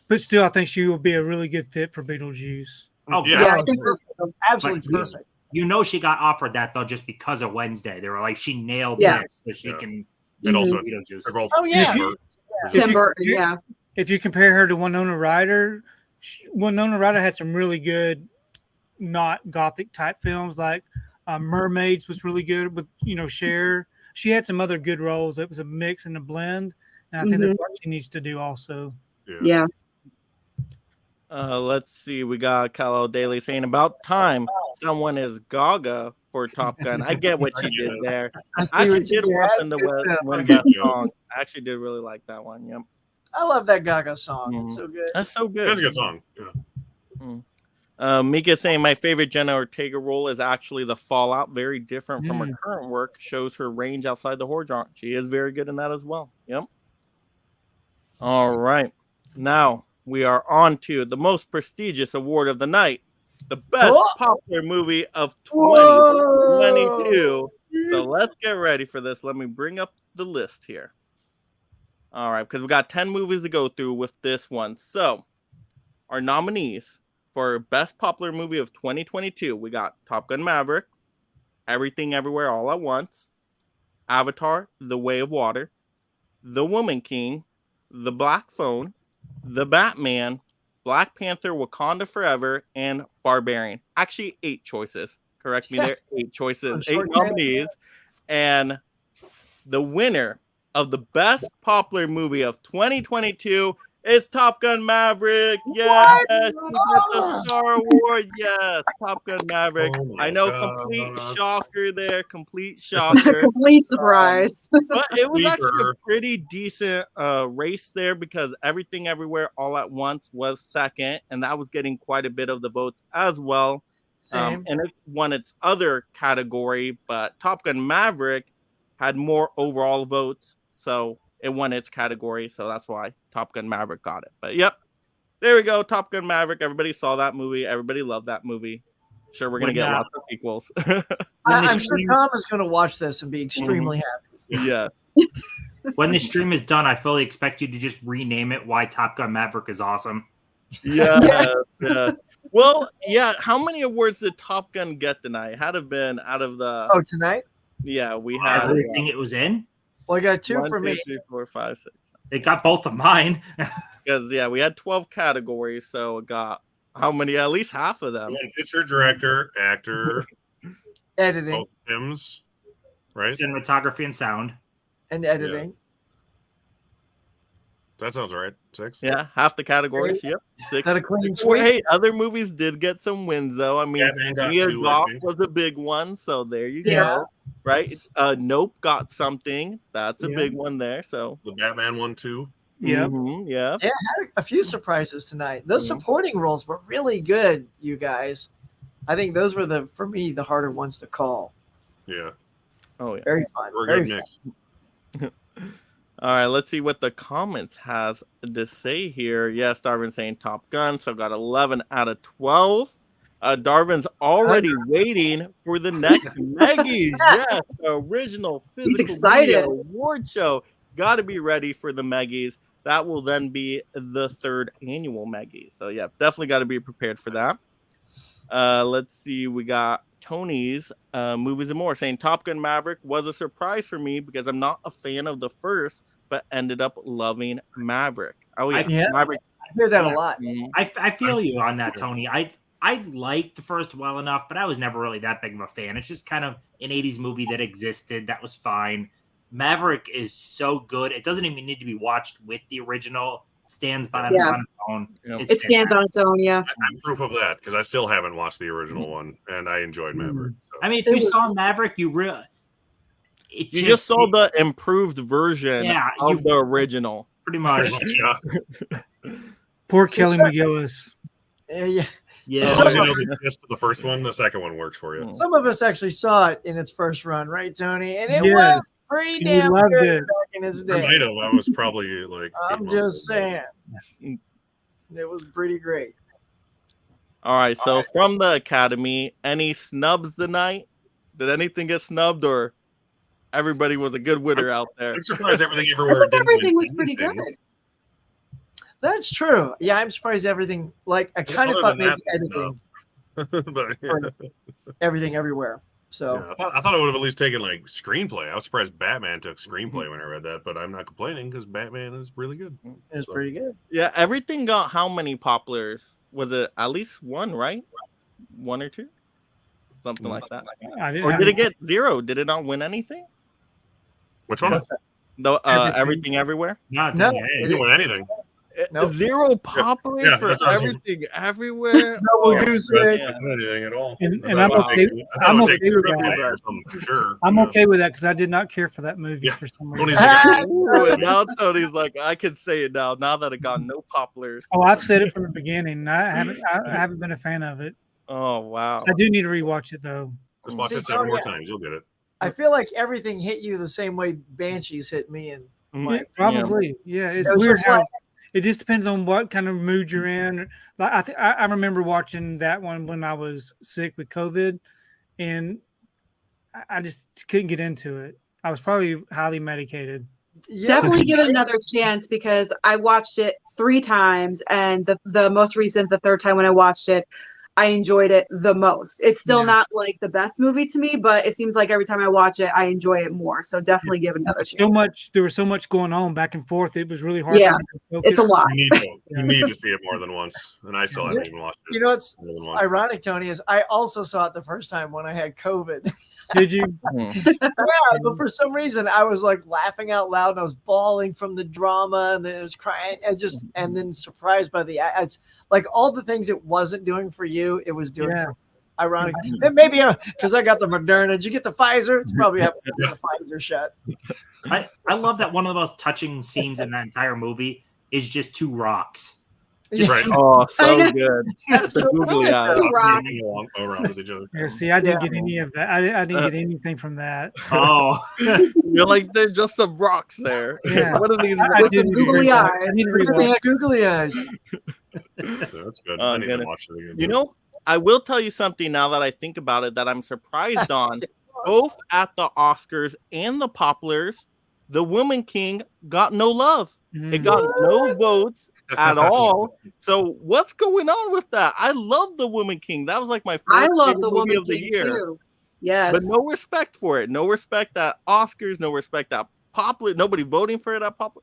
But still, I think she will be a really good fit for Beetlejuice. Oh, Yeah. Yeah, yeah. I think so. Absolutely But- perfect. You know she got offered that though just because of Wednesday. They were like, she nailed Yeah. this, so she Yeah. can And also, Beetlejuice. they're both Oh, yeah. super- If Tim you- Burton, yeah. If you compare her to Winona Ryder, Winona Ryder had some really good, not gothic type films. Like Mermaids was really good with Cher. She had some other good roles. It was a mix and a blend, and I think that's what she needs to do also. Yeah. Let's see. We got Kyle Daly saying about time someone is Gaga for Top Gun. I get what she did there. I see I actually what you did want them to did. It's, win fucking that joke. song. I actually did really like that one. Yep. I love that Gaga song. Mhm. It's so good. That's so good. That's a good song. Yeah. Mika saying my favorite Jenna Ortega role is actually The Fallout. Very different from her current work. Shows her range outside the horror genre. She is very good in that as well. Yep. All right. Now we are on to the most prestigious award of the night. the best Whoa. popular movie of Whoa. 2022. So let's get ready for this. Let me bring up the list here. All right, because we got 10 movies to go through with this one. So our nominees for best popular movie of 2022, we got Top Gun Maverick, Everything Everywhere All at Once, Avatar, The Way of Water, The Woman King, The Black Phone, The Batman, Black Panther, Wakanda Forever, and Barbarian. Actually, 8 choices. Correct me there. 8 choices, 8 nominees. And the winner of the best popular movie of 2022 is Top Gun Maverick. Yes, you get the Star Award. Yes, Top Gun Maverick. Oh my I know, God. complete shocker there. Complete shocker. Complete surprise. But it was actually Sleeper. a pretty decent race there because Everything Everywhere All at Once was second, and that was getting quite a bit of the votes as well. Same. And it won its other category, but Top Gun Maverick had more overall votes, so it won its category. So that's why Top Gun Maverick got it. But yep, there we go. Top Gun Maverick. Everybody saw that movie. Everybody loved that movie. Sure, we're gonna get lots of sequels. I'm sure Tom is going to watch this and be extremely happy. Yeah. When the stream is done, I fully expect you to just rename it Why Top Gun Maverick is Awesome. Yeah. Yeah. Well, yeah. How many awards did Top Gun get tonight? It had to have been out of the. Oh, tonight? Yeah, we had Everything it was in. Well, I got 2 1, for 2, me. 3, 4, 5, 6. It got both of mine. Because yeah, we had 12 categories, so it got how many? At least half of them. Picture, director, actor, Editing both hymns, right? Cinematography and sound. and editing. That sounds right. 6. Yeah, half the categories. Yep, 6. That a clean Well, sweep? hey, other movies did get some wins though. I mean, Batman got Mia 2, I Goth think. was a big one, so there you Yeah. go. Right? Nope got something. That's a Yeah. big one there. So The Batman one too. Yeah. yeah. Yeah, had a few surprises tonight. Those supporting roles were really good, you guys. I think those were for me the harder ones to call. Yeah. Oh yeah. Very fun. We're Very good fun. mix. All right, let's see what the comments has to say here. Yes, Darwin saying Top Gun, so got 11 out of 12. Darvin's already waiting for the next Meggies. Yes, the original physical excited. video award show. Got to be ready for the Meggies. That will then be the 3rd annual Meggies. So yeah, definitely got to be prepared for that. Let's see, we got Tony's Movies and More saying Top Gun Maverick was a surprise for me because I'm not a fan of the first, but ended up loving Maverick. Oh yeah, Yeah. Maverick. I hear that a lot. Mhm. I feel you on that, Tony. I liked the first well enough, but I was never really that big of a fan. It's just kind of an 80s movie that existed. That was fine. Maverick is so good. It doesn't even need to be watched with the original. It stands by Yeah. on its own. Yeah. It's It stands on its own, yeah. I'm proof of that because I still haven't watched the original one and I enjoyed Maverick. So. I mean, if It you was- saw Maverick, you You just saw the improved version Yeah, of the original. pretty much. Yeah. Poor So Kelly sorry. McGillis. Yeah. Yeah, As long as you know the gist of the first one, the second one works for you. Some of us actually saw it in its first run, right, Tony? And it Yes. was pretty We damn loved good it. back in its I day. might have. I was probably like. 8 I'm months just old. saying. It was pretty great. All right, so from the Academy, any snubs tonight? Did anything get snubbed, or everybody was a good winner out there? I'm surprised everything everywhere. didn't Everything win was pretty anything. good. That's true. Yeah, I'm surprised everything. Like I kind of Other thought than maybe that, editing but everything everywhere. So yeah, I thought I would have at least taken like screenplay. I was surprised Batman took screenplay when I read that, but I'm not complaining because Batman is really good. it was pretty good. Yeah, everything got how many poplars? Was it at least one, right? 1 or 2? Something like that. I didn't Or have did it get 0? Did it not win anything? Which one? What's that? The Everything. Everything Everywhere? Not No. hey. I didn't win anything. Nope. 0 poplars Yeah, for that's what I was saying. Everything Everywhere? No Yeah, music. I didn't win anything at all. And I I'm thought okay- it was I thought I'm it was okay taking with screenplay that. or something for sure. I'm Yeah. okay with that because I did not care for that movie Yeah. for some Tony's reason. like, Ooh, and now Tony's like, I can say it now that it got no poplars. Oh, I've said it from the beginning. I haven't been a fan of it. Oh, wow. I do need to rewatch it though. just watch See, it 7 more Tony, times. You'll get it. I feel like everything hit you the same way Banshees hit me, and Mm, Probably, yeah. It's it was weird just how like it just depends on what kind of mood you're in. Like I remember watching that one when I was sick with COVID, and I just couldn't get into it. I was probably highly medicated. Definitely give it another chance because I watched it 3 times, and the most recent, the third time when I watched it, I enjoyed it the most. It's still not like the best movie to me, but it seems like every time I watch it, I enjoy it more. So definitely give it another chance. There was so much going on back and forth. It was really hard. Yeah, for me to focus. it's a lot. You need to see it more than once, and I still haven't even watched it. You know what's more than once. ironic, Tony, is I also saw it the first time when I had COVID. Did you? Yeah, but for some reason I was like laughing out loud and I was bawling from the drama and then I was crying and then surprised by it's like all the things it wasn't doing for you, it was doing for me. Ironic. And maybe because I got the Moderna. Did you get the Pfizer? It's probably the Pfizer shot. I love that one of the most touching scenes in that entire movie is just 2 rocks. Right. Oh, so good. That's The so googly good. eyes. Around with each other. Yeah, see, I didn't get any of that. I didn't get anything from that. Oh, You're like, there's just some rocks there. Yeah. What are these? I With did some need to googly rewatch- eyes. I need to Look at rewatch. the googly eyes. Yeah, that's good. Oh, I need goodness. to watch it again. You know, I will tell you something now that I think about it that I'm surprised on. Both at the Oscars and the Poplars, the Woman King got no love. It got no votes at all. So what's going on with that? I love the Woman King. That was like my I first love favorite the movie Woman of the King year. too. Yes. But no respect for it. No respect at Oscars. No respect at Poplar. Nobody voting for it at Poplar.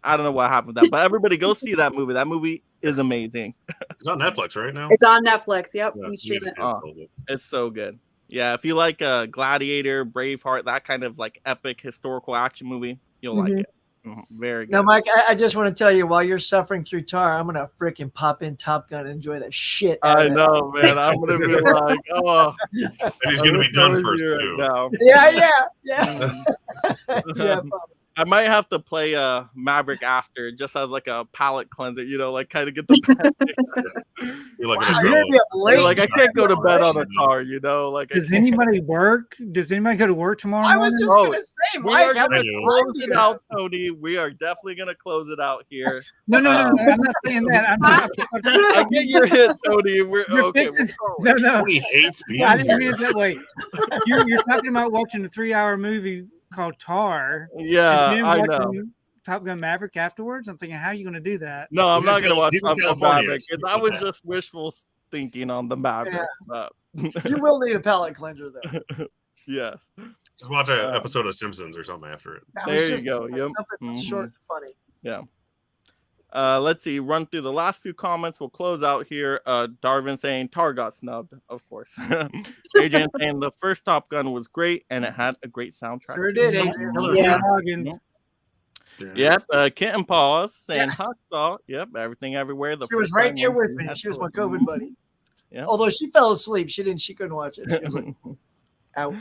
I don't know what happened with that, but everybody go see that movie. That movie is amazing. It's on Netflix right now. It's on Netflix. Yep. Yeah, You you stream need to it. see it a little bit. It's so good. Yeah, if you like Gladiator, Braveheart, that kind of like epic historical action movie, you'll like it. Very good. Now, Mike, I just want to tell you, while you're suffering through Tar, I'm gonna freaking pop in Top Gun and enjoy the shit out I of it. know, man. I'm gonna be like, oh, And he's going to be done first, right too. now. Yeah. Yeah. I might have to play Maverick after, just as like a palate cleanser, you know, like kind of get the. You're like, Wow, you're gonna be up late. Like I can't go to bed on a car, you know. Like I Does can't. anybody work? Does anybody go to work tomorrow I morning? was just Oh, gonna say, We are Mike, how gonna much close time do it you out, Tony. We are definitely gonna close it out here. No, I'm not saying that. I get your hit, Tony. We're You're okay. fixing, we're no. He hates being I didn't mean here. it that way. You're talking about watching a 3-hour movie called Tar. Yeah, and then I watching know. Top Gun Maverick afterwards. I'm thinking, how are you going to do that? No, I'm not gonna watch He's in Top Gun California. Maverick. That was just wishful thinking on the Maverick. But You will need a palate cleanser, though. yeah. Just watch an episode of Simpsons or something after it. That was There you just go. Yep. something short and funny. Yeah. Let's see. Run through the last few comments. We'll close out here. Darvin saying Tar got snubbed, of course. Adrian saying the first Top Gun was great and it had a great soundtrack. Sure did, Adrian. Yeah. Huggins. Yep. Kit and Paws saying hot salt. Yep. Everything everywhere. The She was first right time there when with me. had She was to- my COVID buddy. Yeah. Although she fell asleep, she couldn't watch it. She was like, out.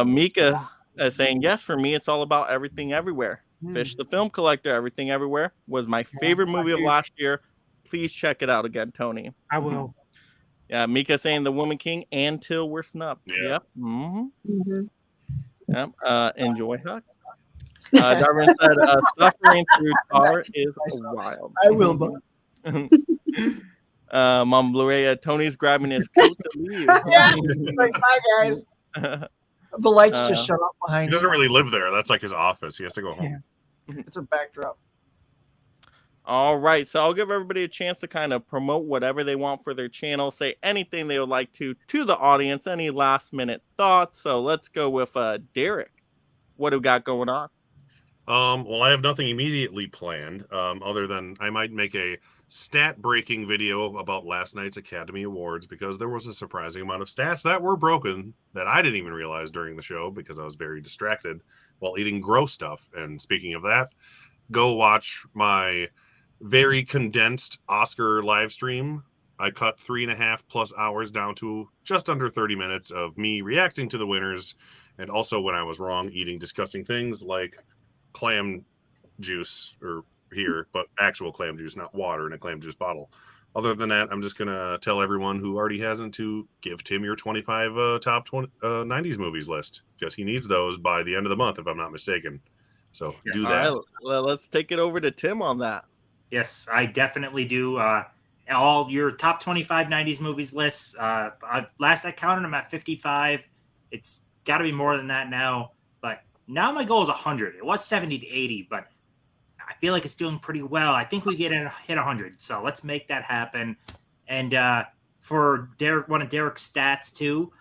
Mika saying yes, for me it's all about everything everywhere. Hmm. Fish the Film Collector, Everything Everywhere was my favorite movie of last year. Please check it out again, Tony. I will. Yeah, Mika saying The Woman King and Till We're Snubbed. Yeah. Yep. Mm-hmm. Mhm. Yep. Enjoy Huck. Darwin said suffering through Tar is wild. I will, but Mom Blu-ray, Tony's grabbing his coat to leave. yeah, it's like, bye guys. The lights just shut off He behind doesn't him. really live there. That's like his office. He has to go home. It's a backdrop. All right, so I'll give everybody a chance to kind of promote whatever they want for their channel, say anything they would like to the audience, any last minute thoughts. So let's go with Derek. What do we got going on? Well, I have nothing immediately planned, other than I might make a stat-breaking video about last night's Academy Awards because there was a surprising amount of stats that were broken that I didn't even realize during the show because I was very distracted while eating gross stuff. And speaking of that, go watch my very condensed Oscar live stream. I cut 3.5+ hours down to just under 30 minutes of me reacting to the winners, and also when I was wrong, eating disgusting things like clam juice but actual clam juice, not water in a clam juice bottle. Other than that, I'm just gonna tell everyone who already hasn't to give Tim your 25 top 90s movies list because he needs those by the end of the month, if I'm not mistaken. So Yes. do All that. right, well, let's take it over to Tim on that. Yes, I definitely do. All your top 25 90s movies lists. Last I counted, I'm at 55. It's got to be more than that now. But now my goal is 100. It was 70 to 80, but I feel like it's doing pretty well. I think we hit 100. So let's make that happen. And for Derek, one of Derek's stats too,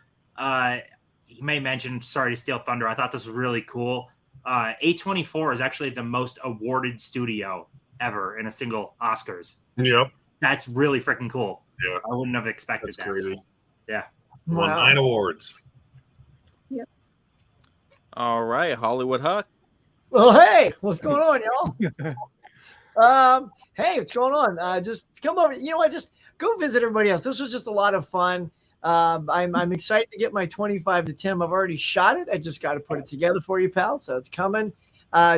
he may mention, sorry to steal thunder, I thought this was really cool. A24 is actually the most awarded studio ever in a single Oscars. Yep. That's really freaking cool. Yeah. I wouldn't have expected That's that. crazy. Yeah. Won Wow. 9 awards. All right, Hollywood Huck. Well, hey, what's going on, y'all? Hey, what's going on? Just come over. You know what? Just go visit everybody else. This was just a lot of fun. I'm excited to get my 25 to Tim. I've already shot it. I just got to put it together for you, pal. So it's coming.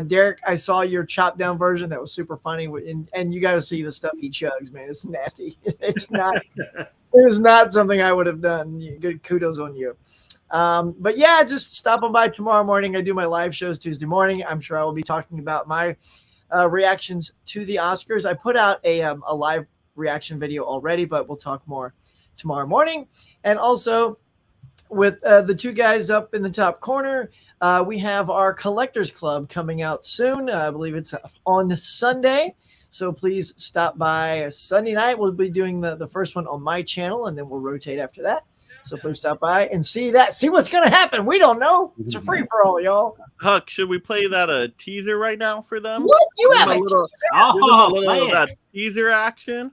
Derek, I saw your chopped down version. That was super funny. And you got to see the stuff he chugs, man. It's nasty. It's not. It is not something I would have done. Good kudos on you. But yeah, just stopping by tomorrow morning. I do my live shows Tuesday morning. I'm sure I will be talking about my reactions to the Oscars. I put out a live reaction video already, but we'll talk more tomorrow morning. And also with the two guys up in the top corner, we have our Collectors Club coming out soon. I believe it's on Sunday. So please stop by Sunday night. We'll be doing the first one on my channel, and then we'll rotate after that. So please stop by and see what's going to happen. We don't know. It's a free for all, y'all. Huck, should we play that a teaser right now for them? What? You Give have them a little, teaser? give them a little play of it. that teaser action.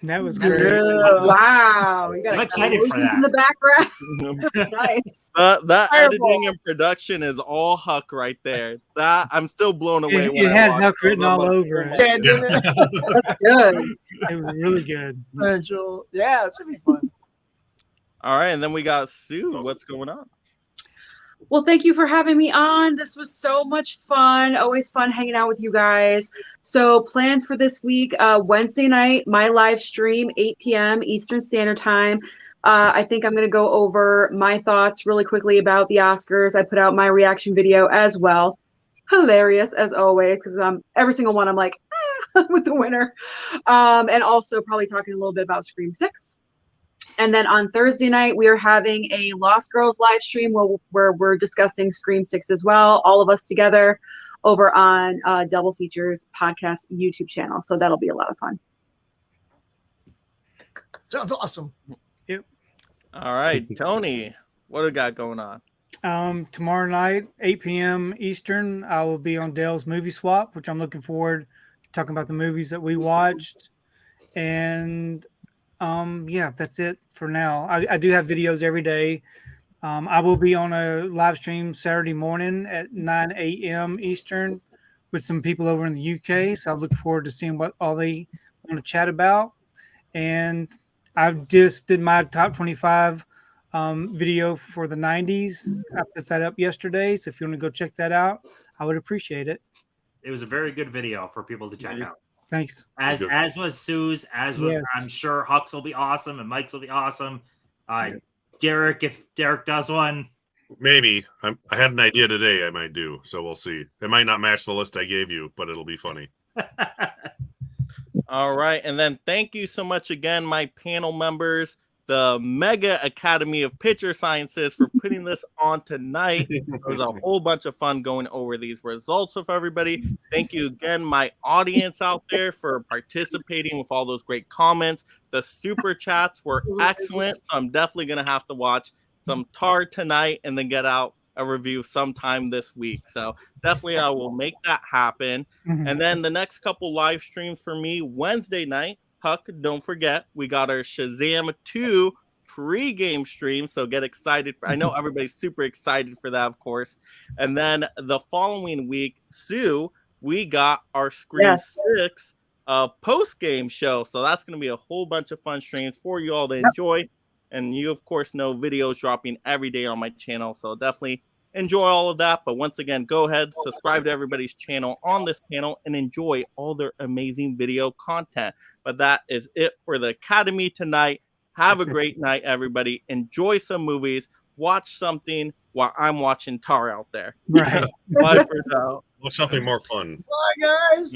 That was great. Wow, you got I'm excited for explosions in the background. Nice. That Fireball. editing and production is all Huck right there. That I'm still blown away. It when I had watched Huck those. written I'm all like, over oh it. my Yeah, didn't it? That's good. It was really good. Potential. Yeah, it's gonna be fun. All right, and then we got Sue. What's going on? Well, thank you for having me on. This was so much fun. Always fun hanging out with you guys. So plans for this week, Wednesday night, my live stream, 8 p.m. Eastern Standard Time. I think I'm going to go over my thoughts really quickly about the Oscars. I put out my reaction video as well. Hilarious, as always, because every single one I'm like, with the winner. And also probably talking a little bit about Scream 6. And then on Thursday night, we are having a Lost Girls live stream where we're discussing Scream 6 as well, all of us together over on Double Features podcast YouTube channel. So that'll be a lot of fun. Sounds awesome. All right, Tony, what do we got going on? Tomorrow night, 8 p.m. Eastern, I will be on Dale's Movie Swap, which I'm looking forward to talking about the movies that we watched. And yeah, that's it for now. I do have videos every day. I will be on a live stream Saturday morning at 9 a.m. Eastern with some people over in the UK. So I look forward to seeing what all they want to chat about. And I just did my top 25 video for the 90s. I put that up yesterday. So if you want to go check that out, I would appreciate it. It was a very good video for people to check out. Thanks. As was Sue's, as was, Yes. I'm sure Huck's will be awesome and Mike's will be awesome. Derek, if Derek does one, Maybe. I had an idea today I might do, so we'll see. It might not match the list I gave you, but it'll be funny. All right, and then thank you so much again, my panel members, the Mega Academy of Picture Sciences, for putting this on tonight. It was a whole bunch of fun going over these results with everybody. Thank you again, my audience out there, for participating with all those great comments. The super chats were excellent, so I'm definitely going to have to watch some Tar tonight and then get out a review sometime this week. So definitely I will make that happen. And then the next couple live streams for me, Wednesday night, Huck, don't forget, we got our Shazam 2 pre-game stream, so get excited. I know everybody's super excited for that, of course. And then the following week, Sue, we got our Scream 6 post-game show. So that's going to be a whole bunch of fun streams for you all to enjoy. And you, of course, know videos dropping every day on my channel. So definitely enjoy all of that. But once again, go ahead, subscribe to everybody's channel on this panel and enjoy all their amazing video content. But that is it for the Academy tonight. Have a great night, everybody. Enjoy some movies. Watch something while I'm watching Tar out there. Right. Bye for now. What's something more fun? Bye, guys.